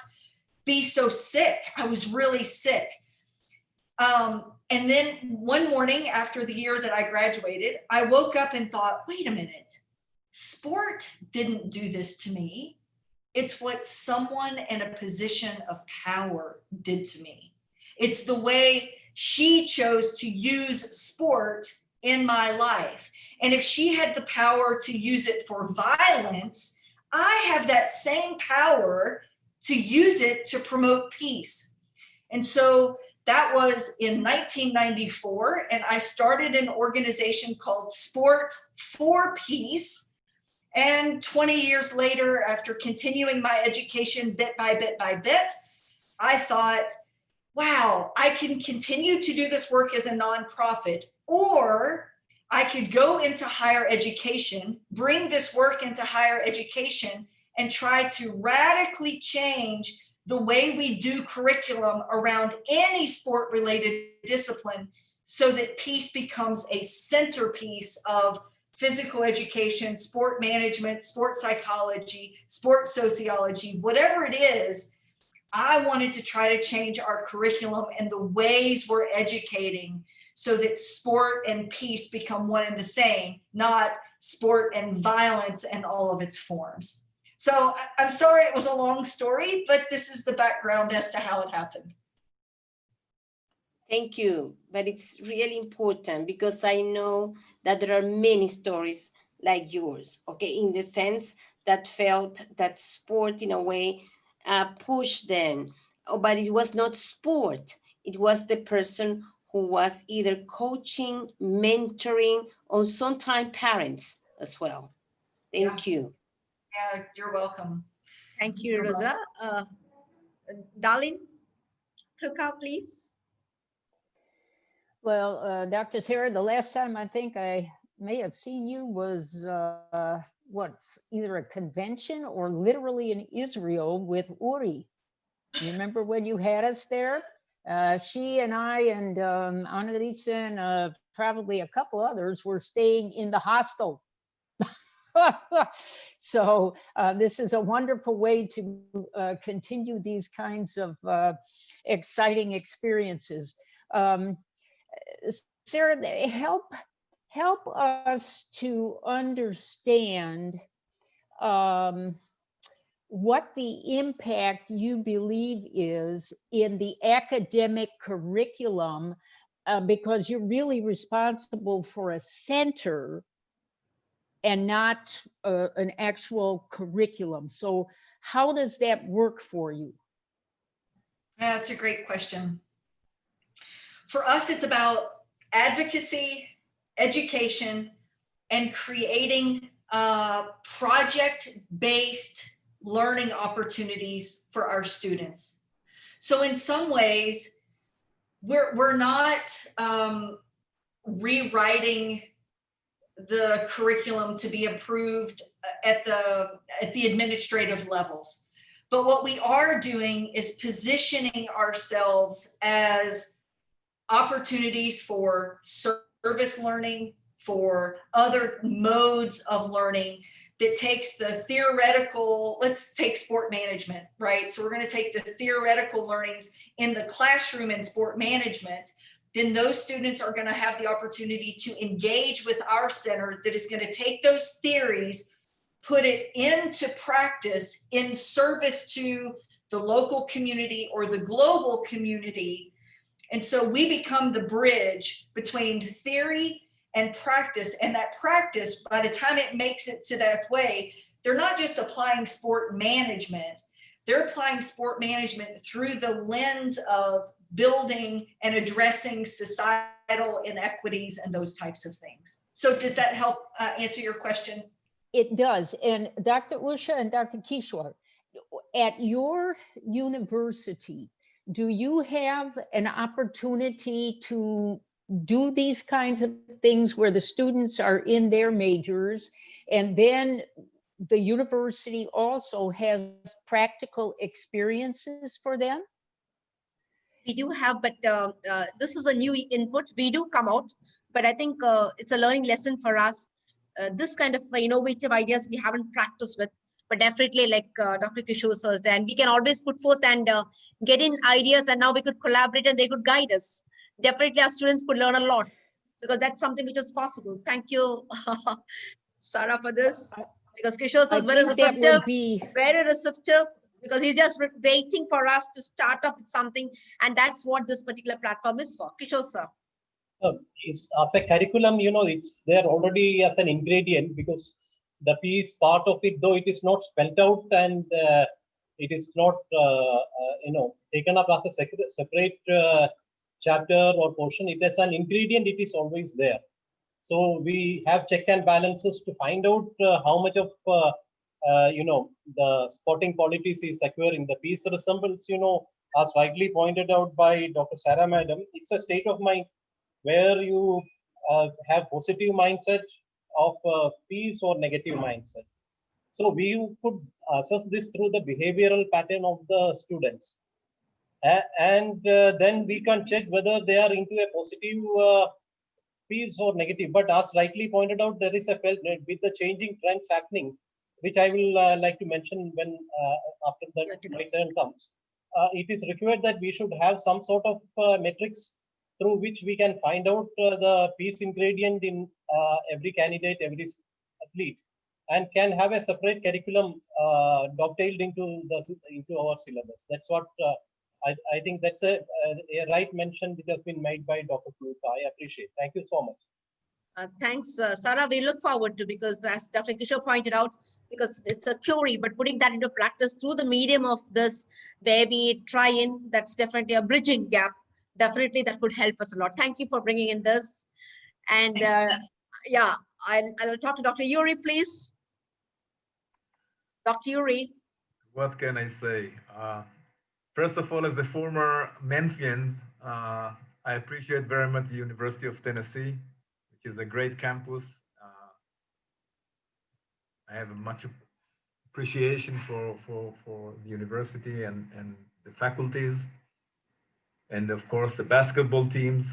be so sick. I was really sick. And then one morning after the year that I graduated, I woke up and thought, wait a minute, sport didn't do this to me. It's what someone in a position of power did to me. It's the way she chose to use sport in my life. And if she had the power to use it for violence, I have that same power to use it to promote peace. And so that was in 1994, and I started an organization called Sport for Peace. And 20 years later, after continuing my education bit by bit by bit, I thought, wow, I can continue to do this work as a nonprofit, or I could go into higher education, bring this work into higher education, and try to radically change the way we do curriculum around any sport-related discipline, so that peace becomes a centerpiece of physical education, sport management, sport psychology, sport sociology, whatever it is. I wanted to try to change our curriculum and the ways we're educating, so that sport and peace become one and the same, not sport and violence and all of its forms. So I'm sorry it was a long story, but this is the background as to how it happened. Thank you, but it's really important, because I know that there are many stories like yours, okay, in the sense that felt that sport in a way pushed them, but it was not sport, it was the person who was either coaching, mentoring, or sometimes parents as well. Thank you. Yeah, you're welcome. Thank you, Rosa. Darlene, click out, please. Well, Dr. Sarah, the last time I think I may have seen you was either a convention or literally in Israel with Uri. You remember when you had us there? She and I and Annalisa and probably a couple others were staying in the hostel. So this is a wonderful way to continue these kinds of exciting experiences. Sarah, help help us to understand what the impact you believe is in the academic curriculum, because you're really responsible for a center and not an actual curriculum. So how does that work for you? That's a great question. For us, it's about advocacy, education, and creating project-based learning opportunities for our students. So in some ways, we're not rewriting the curriculum to be approved at the administrative levels. But what we are doing is positioning ourselves as opportunities for service learning, for other modes of learning that takes the theoretical, let's take sport management, right? So we're going to take the theoretical learnings in the classroom in sport management. Then those students are going to have the opportunity to engage with our center that is going to take those theories, put it into practice in service to the local community or the global community. And so we become the bridge between theory and practice. And that practice, by the time it makes it to that way, they're not just applying sport management, they're applying sport management through the lens of building and addressing societal inequities and those types of things. So does that help answer your question? It does. And Dr. Usha and Dr. Kishore, at your university, do you have an opportunity to do these kinds of things where the students are in their majors, and then the university also has practical experiences for them? We do have, but this is a new input. We do come out, but I think it's a learning lesson for us. This kind of innovative ideas we haven't practiced with, but definitely like Dr. Kishore says, and we can always put forth and get in ideas, and now we could collaborate and they could guide us. Definitely our students could learn a lot, because that's something which is possible. Thank you, Sarah, for this, because Kishore is very receptive, because he's just waiting for us to start off with something, and that's what this particular platform is for. Kishore, sir. As a curriculum, it's there already as an ingredient, because the piece part of it, though it is not spelled out and it is not, taken up as a separate chapter or portion, it is an ingredient, it is always there. So we have check and balances to find out how much of, the sporting qualities is acquiring. The piece resembles, as rightly pointed out by Dr. Sarah Madam, it's a state of mind where you have positive mindset of peace or negative mindset. So we could assess this through the behavioral pattern of the students. And then we can check whether they are into a positive peace or negative. But as rightly pointed out, there is a with the changing trends happening, which I will like to mention when after the turn comes. It is required that we should have some sort of metrics through which we can find out the peace ingredient in every candidate, every athlete, and can have a separate curriculum dovetailed into our syllabus. That's what I think that's a right mention which has been made by Dr. Pluta. I appreciate. Thank you so much. Thanks, Sarah. We look forward to, because as Dr. Kishore pointed out, because it's a theory, but putting that into practice through the medium of this, where we try in, that's definitely a bridging gap. Definitely that could help us a lot. Thank you for bringing in this. And yeah, I will talk to Dr. Yuri, please. Dr. Yuri. What can I say? First of all, as a former Memphian, I appreciate very much the University of Tennessee, which is a great campus. I have much appreciation for the university and the faculties, and of course the basketball teams.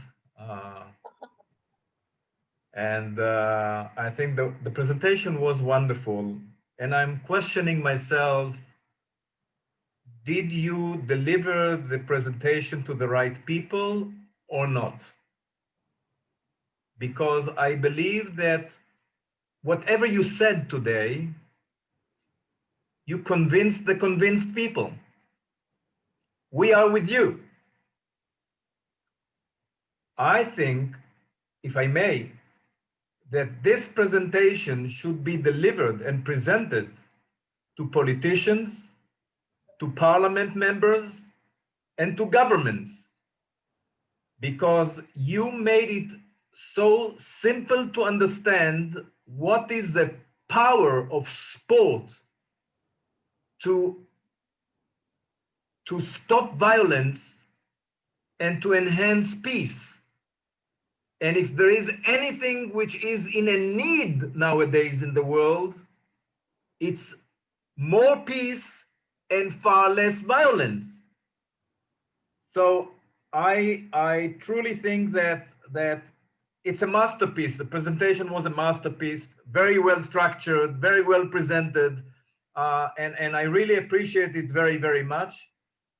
And I think the presentation was wonderful. And I'm questioning myself, did you deliver the presentation to the right people or not? because I believe that whatever you said today, you convinced the convinced people. We are with you. I think, if I may, that this presentation should be delivered and presented to politicians, to parliament members, and to governments, because you made it so simple to understand what is the power of sport to stop violence and to enhance peace. And if there is anything which is in a need nowadays in the world, it's more peace and far less violence. So I truly think that it's a masterpiece. The presentation was a masterpiece, very well structured, very well presented, and I really appreciate it very, very much.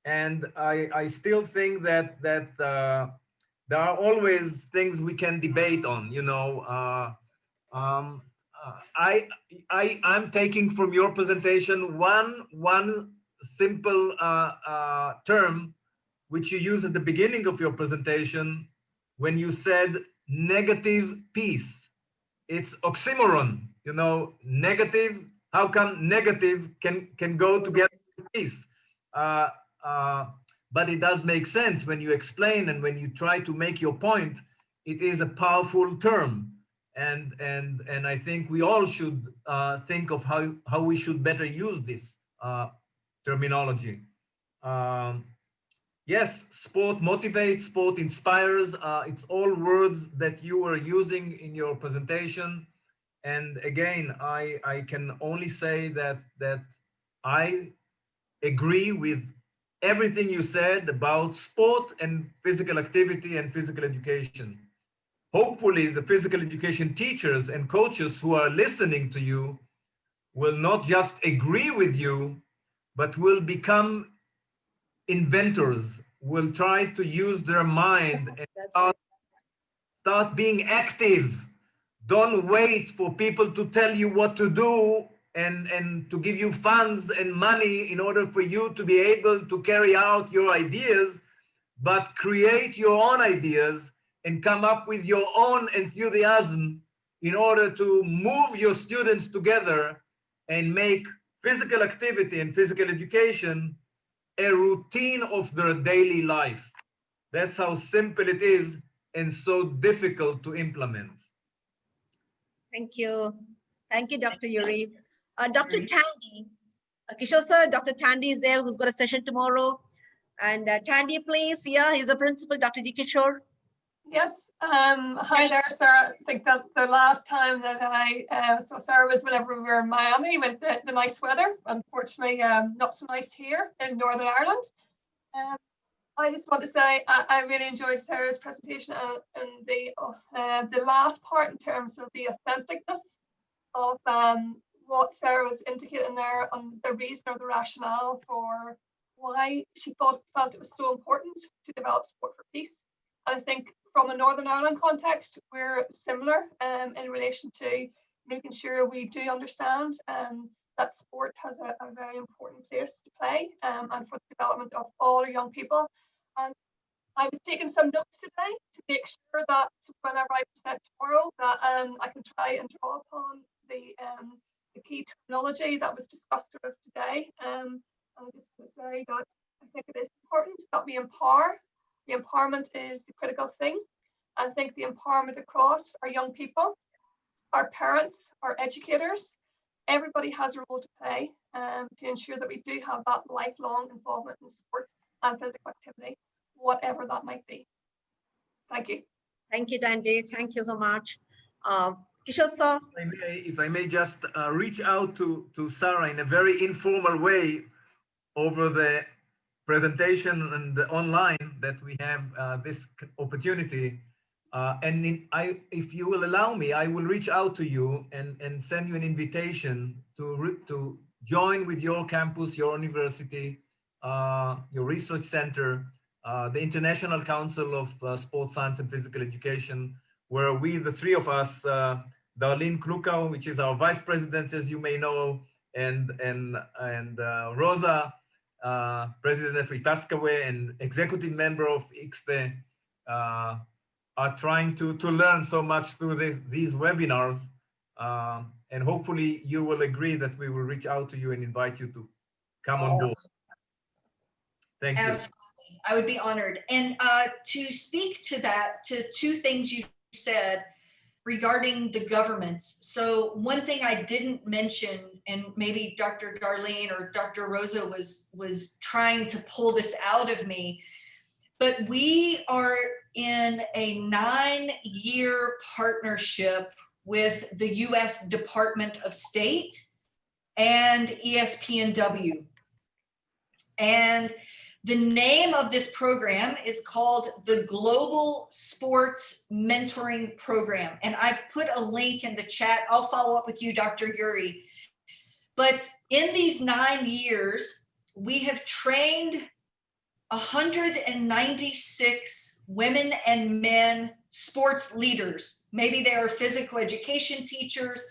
And I still think that there are always things we can debate on. You know, I'm taking from your presentation one simple term which you used at the beginning of your presentation when you said negative peace. It's oxymoron, you know, negative. How come negative can go together with peace? But it does make sense when you explain and when you try to make your point. It is a powerful term, and I think we all should think of how we should better use this terminology. Yes, sport motivates, sport inspires. It's all words that you were using in your presentation. And again, I can only say that I agree with everything you said about sport and physical activity and physical education. Hopefully, the physical education teachers and coaches who are listening to you will not just agree with you, but will become inventors, will try to use their mind and start being active. Don't wait for people to tell you what to do and to give you funds and money in order for you to be able to carry out your ideas, but create your own ideas and come up with your own enthusiasm in order to move your students together and make physical activity and physical education a routine of their daily life. That's how simple it is and so difficult to implement. Thank you. Thank you, Dr. Yuri. Dr. Tandy, Kishore sir, Dr. Tandy is there, who's got a session tomorrow. And Tandy, please, yeah, he's a principal, Dr. D. Kishore. Yes, hi there, Sarah. I think that the last time that I saw Sarah was whenever we were in Miami with the nice weather. Unfortunately, not so nice here in Northern Ireland. I just want to say I really enjoyed Sarah's presentation and the last part in terms of the authenticness of what Sarah was indicating there on the reason or the rationale for why she felt it was so important to develop sport for peace. And I think from a Northern Ireland context, we're similar in relation to making sure we do understand that sport has a very important place to play and for the development of all our young people. And I was taking some notes today to make sure that whenever I present tomorrow, that I can try and draw upon the key terminology that was discussed sort of today. And I just want to say that I think it is important that we empower. The empowerment is the critical thing. I think the empowerment across our young people, our parents, our educators, everybody has a role to play to ensure that we do have that lifelong involvement in sport and physical activity, whatever that might be. Thank you. Thank you, Dandy. Thank you so much. Kishore sir. If I may just reach out to Sarah in a very informal way over the presentation and the online that we have this opportunity. If you will allow me, I will reach out to you and send you an invitation to join with your campus, your university, your research center, the International Council of Sports Science and Physical Education, where we, the three of us, Darlene Kluka, which is our vice president, as you may know, and Rosa, president of IAPESGW and executive member of IXPE, are trying to learn so much through these webinars. And hopefully you will agree that we will reach out to you and invite you to come on board. Thank you. Absolutely. I would be honored. And to speak to that, to two things you said regarding the governments. So one thing I didn't mention, and maybe Dr. Darlene or Dr. Rosa was trying to pull this out of me, but we are in a 9-year partnership with the US Department of State and IAPESGW. And the name of this program is called the Global Sports Mentoring Program. And I've put a link in the chat. I'll follow up with you, Dr. Yuri. But in these 9 years, we have trained 196 women and men sports leaders. Maybe they are physical education teachers,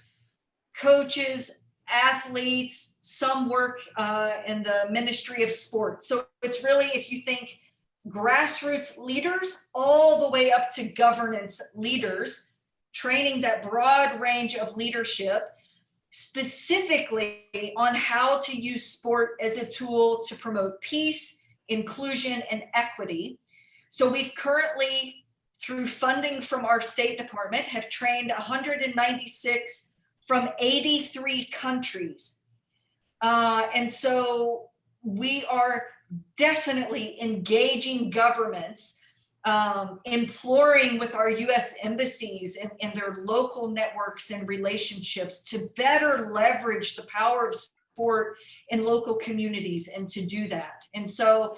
coaches, athletes, some work in the Ministry of Sport. So it's really, if you think grassroots leaders all the way up to governance leaders, training that broad range of leadership, specifically on how to use sport as a tool to promote peace, inclusion, and equity. So we've currently, through funding from our State Department, have trained 196 from 83 countries. And so we are definitely engaging governments, imploring with our US embassies and their local networks and relationships to better leverage the power of sport in local communities and to do that. And so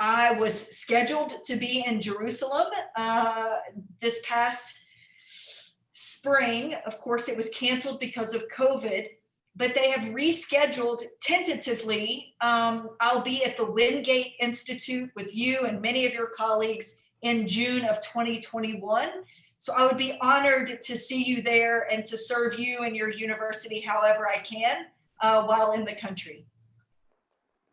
I was scheduled to be in Jerusalem this past spring. Of course, it was canceled because of COVID, but they have rescheduled tentatively. I'll be at the Wingate Institute with you and many of your colleagues in June of 2021. So I would be honored to see you there and to serve you and your university however I can while in the country.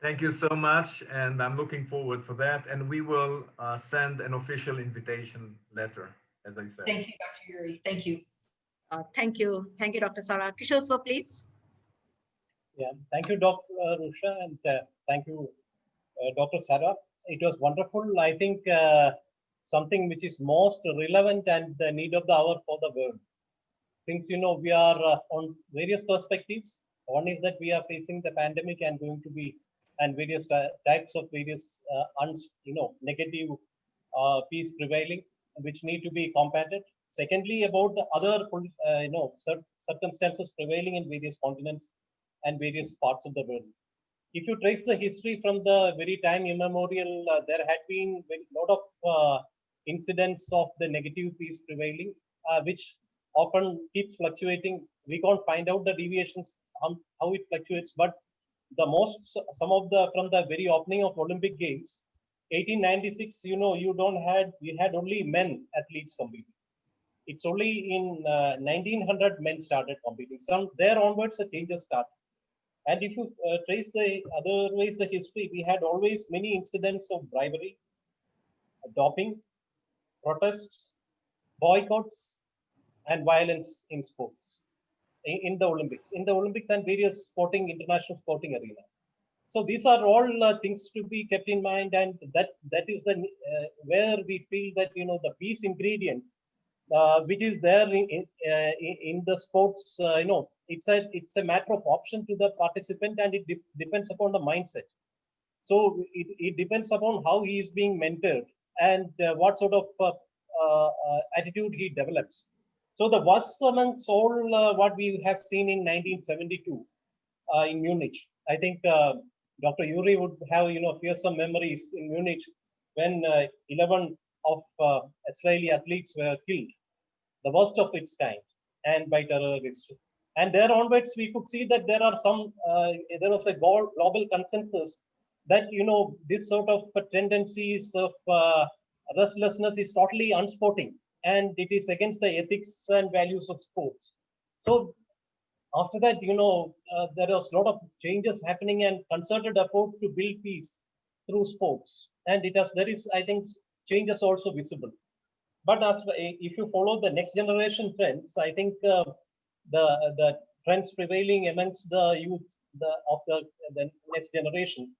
Thank you so much, and I'm looking forward for that. And we will send an official invitation letter, as I said. Thank you, Dr. Yuri. Thank you. Thank you. Thank you, Dr. Sarah. Kishore, sir, please. Yeah, thank you, Dr. Rusha, and thank you, Dr. Sarah. It was wonderful. I think something which is most relevant and the need of the hour for the world. Since, you know, we are on various perspectives. One is that we are facing the pandemic and going to be, and various types of various, negative piece prevailing, which need to be combated. Secondly, about the other, circumstances prevailing in various continents and various parts of the world. If you trace the history from the very time immemorial, there had been a lot of incidents of the negative piece prevailing, which often keeps fluctuating. We can't find out the deviations, how it fluctuates, but from the very opening of Olympic Games, 1896, we had only men athletes competing. It's only in 1900 men started competing. Some there onwards, the changes start. And if you trace the history, we had always many incidents of bribery, doping, protests, boycotts, and violence in sports, in the Olympics and various international sporting arena. So these are all things to be kept in mind, and that is the where we feel that the peace ingredient, which is there in the sports, it's a matter of option to the participant, and it depends upon the mindset. So it depends upon how he is being mentored and what sort of attitude he develops. So the Wasserman Soul, what we have seen in 1972 in Munich, I think Dr. Yuri would have fearsome memories in Munich when 11 of Israeli athletes were killed, the worst of its kind, and by terrorists. And there onwards, we could see that there was a global consensus that this sort of tendencies of restlessness is totally unsporting, and it is against the ethics and values of sports. So after that, there was a lot of changes happening and concerted effort to build peace through sports. And there is, I think, changes also visible. But if you follow the next generation trends, I think the trends prevailing amongst the youth of the next generation,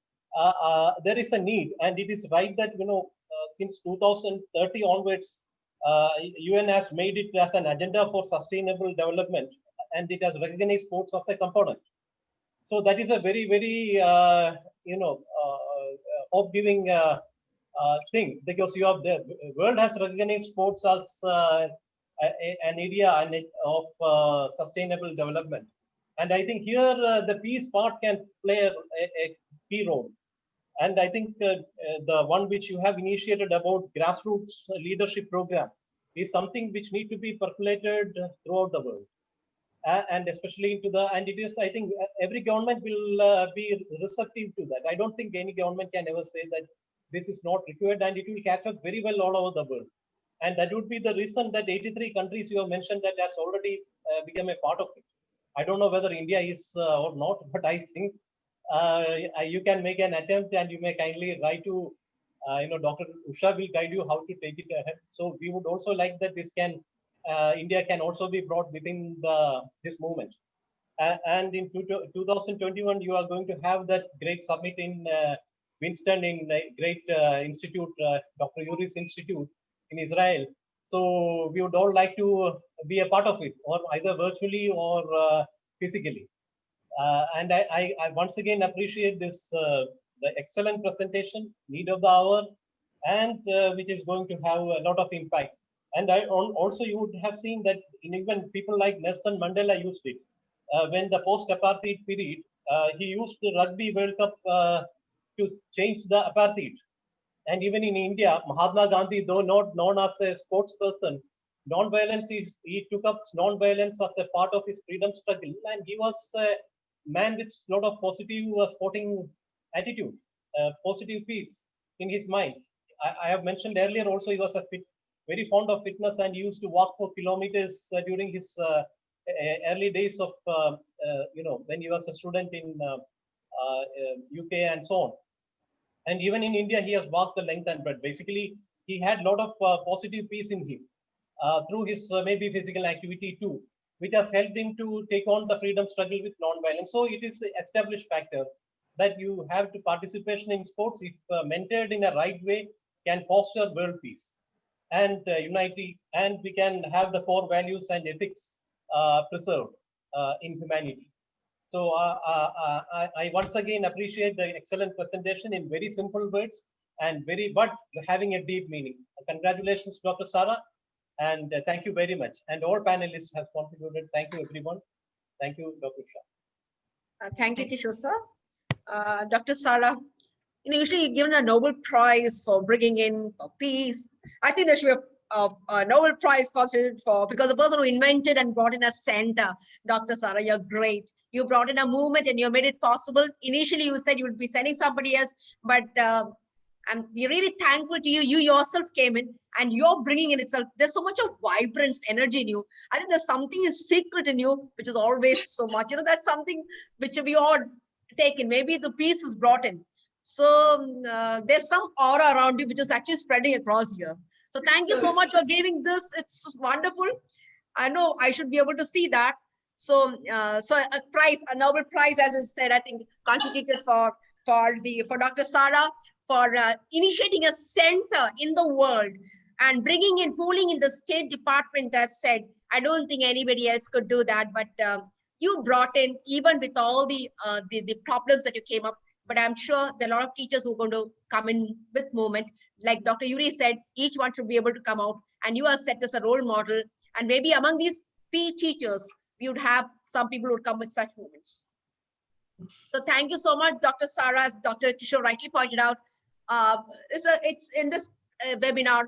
there is a need, and it is right that since 2030 onwards, UN has made it as an agenda for sustainable development, and it has recognized sports as a component. So that is a very, very hope-giving thing, because the world has recognized sports as an area of sustainable development. And I think here the peace part can play a key role. And I think the one which you have initiated about grassroots leadership program is something which need to be percolated throughout the world. And especially and it is, I think every government will be receptive to that. I don't think any government can ever say that this is not required, and it will catch up very well all over the world. And that would be the reason that 83 countries you have mentioned that has already become a part of it. I don't know whether India is or not, but I think you can make an attempt, and you may kindly write to, Dr. Usha will guide you how to take it ahead. So we would also like that India can also be brought within this movement. And in 2021, you are going to have that great summit in Winston, in a great institute, Dr. Yuri's Institute in Israel. So we would all like to be a part of it, or either virtually or physically. And I once again appreciate this, the excellent presentation, need of the hour, and which is going to have a lot of impact. And also you would have seen that even people like Nelson Mandela used it. When the post-apartheid period, he used the Rugby World Cup to change the apartheid. And even in India, Mahatma Gandhi, though not known as a sports person, non-violence, he took up non-violence as a part of his freedom struggle. And he was a man with a lot of positive sporting attitude, positive peace in his mind. I have mentioned earlier also, he was very fond of fitness, and he used to walk for kilometers during his early days of, when he was a student in UK and so on. And even in India, he has walked the length and breadth. Basically, he had a lot of positive peace in him through his maybe physical activity too, which has helped him to take on the freedom struggle with non-violence. So it is an established factor that you have to participation in sports, if mentored in a right way, can foster world peace and unity, and we can have the core values and ethics preserved in humanity. So I once again appreciate the excellent presentation in very simple words and but having a deep meaning. Congratulations, Dr. Sarah, and thank you very much. And all panelists have contributed. Thank you, everyone. Thank you, Dr. Shah. Thank you, Kishore sir. Dr. Sarah, usually you're given a Nobel Prize for bringing in for peace. I think there should be a Nobel Prize constituted for, because the person who invented and brought in a center, Dr. Sarah, you're great. You brought in a movement and you made it possible. Initially, you said you would be sending somebody else, but we're really thankful to you. You yourself came in and you're bringing in itself. There's so much of vibrance, energy in you. I think there's something is secret in you, which is always so much. That's something which we all take in. Maybe the peace is brought in. So there's some aura around you, which is actually spreading across here. So thank you so much for giving this. It's wonderful. I know I should be able to see that. So a Nobel Prize, as I said, I think constituted for Dr. Sarah for initiating a center in the world and bringing in, pooling in the State Department, as said. I don't think anybody else could do that, but you brought in, even with all the problems that you came up. But I'm sure there are a lot of teachers who are going to come in with movement. Like Dr. Yuri said, each one should be able to come out, and you are set as a role model. And maybe among these PE teachers, we would have some people who would come with such movements. So thank you so much, Dr. Sarah. As Dr. Kishore rightly pointed out, it's in this webinar.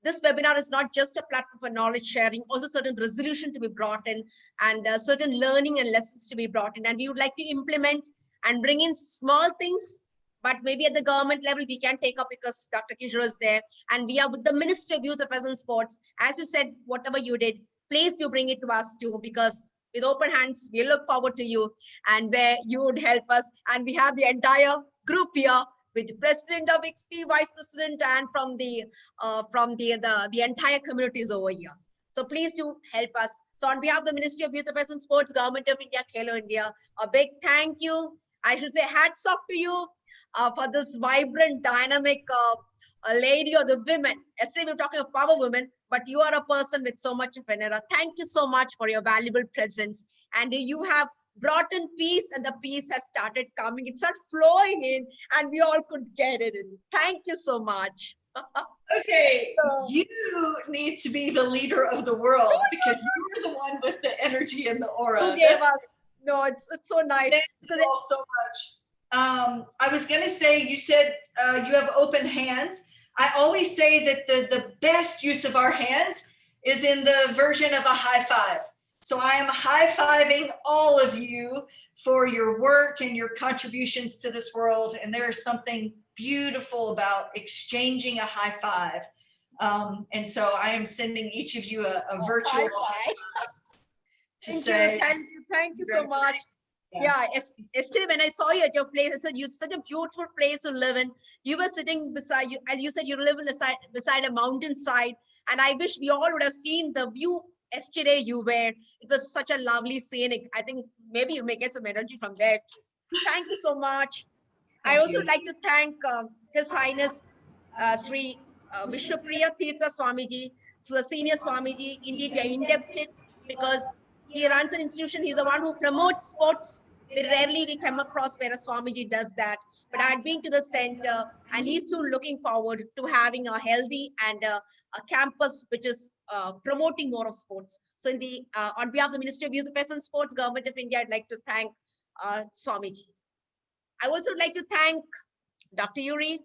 This webinar is not just a platform for knowledge sharing, also certain resolution to be brought in, and certain learning and lessons to be brought in. And we would like to implement and bring in small things, but maybe at the government level, we can take up because Dr. Kishore is there. And we are with the Ministry of Youth Affairs and Sports. As you said, whatever you did, please do bring it to us too, because with open hands, we look forward to you and where you would help us. And we have the entire group here with the President of XP, Vice President, and from the entire communities over here. So please do help us. So on behalf of the Ministry of Youth Affairs and Sports, Government of India, Khelo India, a big thank you. I should say hats off to you for this vibrant, dynamic lady or the women. Yesterday we were talking of power women, but you are a person with so much of an era. Thank you so much for your valuable presence. And you have brought in peace, and the peace has started coming. It started flowing in, and we all could get it in. Thank you so much. Okay, So- you need to be the leader of the world because you're the one with the energy and the aura. Who gave That's- us? No, it's so nice. Thank Because you all so much. I was going to say, you said you have open hands. I always say that the best use of our hands is in the version of a high five. So I am high-fiving all of you for your work and your contributions to this world. And there is something beautiful about exchanging a high five. And so I am sending each of you a virtual high five to say, thank you so much. Yeah, yesterday when I saw you at your place, I said, you're such a beautiful place to live in. You were sitting beside you, as you said, you live beside a mountainside. And I wish we all would have seen the view yesterday you were. It was such a lovely scenic. I think maybe you may get some energy from there. Thank you so much. I also would like to thank His Highness Sri Vishwapriya Tirtha Swamiji, Senior Swamiji. Indeed, we are indebted because he runs an institution. He's the one who promotes sports. Very rarely we come across where a Swamiji does that. But I had been to the center, and he's too looking forward to having a healthy and a campus which is promoting more of sports. So in the on behalf of the Ministry of Youth Affairs and Sports, Government of India, I'd like to thank Swamiji. I also would like to thank Dr. Yuri,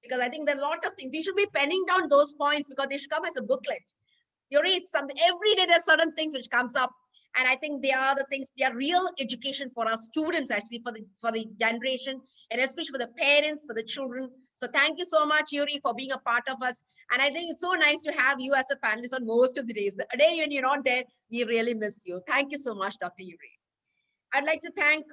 because I think there are a lot of things. You should be penning down those points because they should come as a booklet. Yuri, it's something, every day there's certain things which comes up. And I think they are the things, they are real education for our students, actually, for the generation, and especially for the parents, for the children. So thank you so much, Yuri, for being a part of us. And I think it's so nice to have you as a panelist on most of the days. The day when you're not there, we really miss you. Thank you so much, Dr. Yuri. I'd like to thank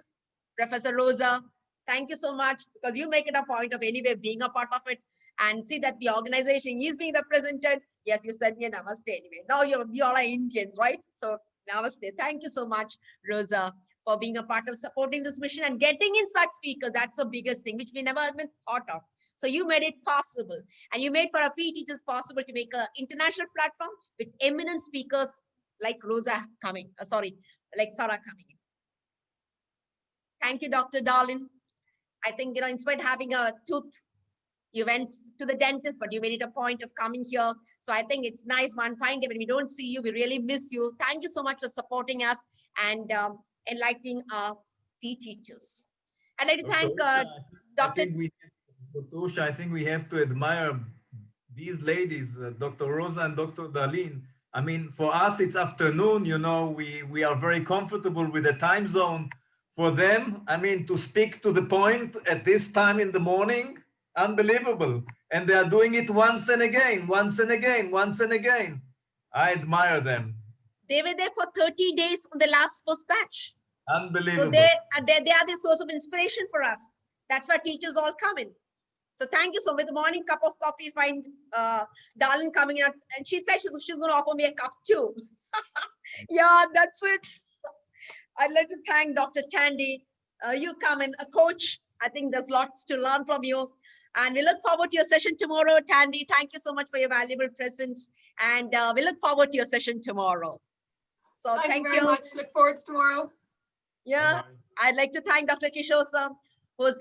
Professor Rosa. Thank you so much, because you make it a point of anyway being a part of it and see that the organization is being represented. Yes, you said me namaste anyway. Now we all are Indians, right? So namaste. Thank you so much, Rosa, for being a part of supporting this mission and getting in such speakers. That's the biggest thing, which we never even thought of. So you made it possible, and you made for our PE teachers possible to make an international platform with eminent speakers like Rosa coming, like Sarah coming in. Thank you, Dr. Darlin. I think, in spite of having a tooth, you went to the dentist, but you made it a point of coming here. So I think it's nice one fine day when we don't see you, we really miss you. Thank you so much for supporting us and enlightening our PE teachers. I'd like to thank Dr. Usha, I think we have to admire these ladies, Dr. Rosa and Dr. Darlene. I mean, for us, it's afternoon, we are very comfortable with the time zone. For them, I mean, to speak to the point at this time in the morning, unbelievable. And they are doing it once and again, once and again, once and again. I admire them. They were there for 30 days on the last first batch. Unbelievable. So they are the source of inspiration for us. That's why teachers all come in. So thank you so much. With the morning cup of coffee, find Darlene coming out, and she said she's going to offer me a cup too. Yeah, that's it. I'd like to thank Dr. Tandy. You come in, a coach. I think there's lots to learn from you. And we look forward to your session tomorrow, Tandy. Thank you so much for your valuable presence. And we look forward to your session tomorrow. So Thank you very much. Look forward to tomorrow. Yeah, I'd like to thank Dr. Kishore sir, who's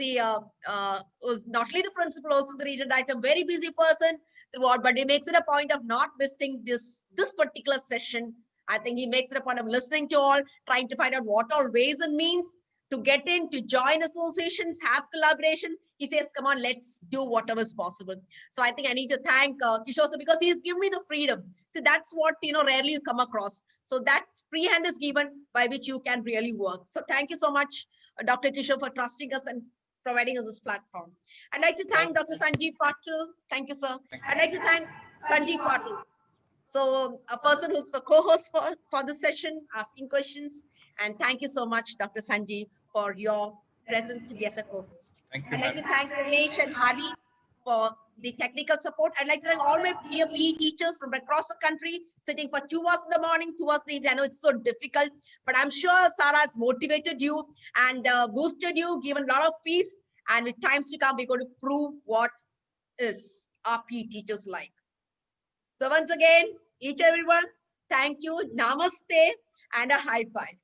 not only the principal, also the regional director, very busy person throughout, but he makes it a point of not missing this particular session. I think he makes it a point of listening to all, trying to find out what all ways and means to get in, to join associations, have collaboration. He says, come on, let's do whatever is possible. So I think I need to thank Kishore sir, because he's given me the freedom. So that's what, rarely you come across. So that free hand is given by which you can really work. So thank you so much, Dr. Kishore, for trusting us and providing us this platform. I'd like to thank Dr. Sanjeev Patil. Thank you, sir. I'd like to thank Sanjeev Patil. So a person who's the co-host for the session, asking questions. And thank you so much, Dr. Sanjeev, for your presence to be as a co-host. Thank you, I'd like to madam. thank Ramesh and Hari for the technical support. I'd like to thank all my dear PE teachers from across the country, sitting for 2 hours in the morning, 2 hours in the evening. I know it's so difficult, but I'm sure Sarah has motivated you and boosted you, given a lot of peace. And with times to come, we're going to prove what is our PE teachers like. So once again, each and everyone, thank you, namaste, and a high five.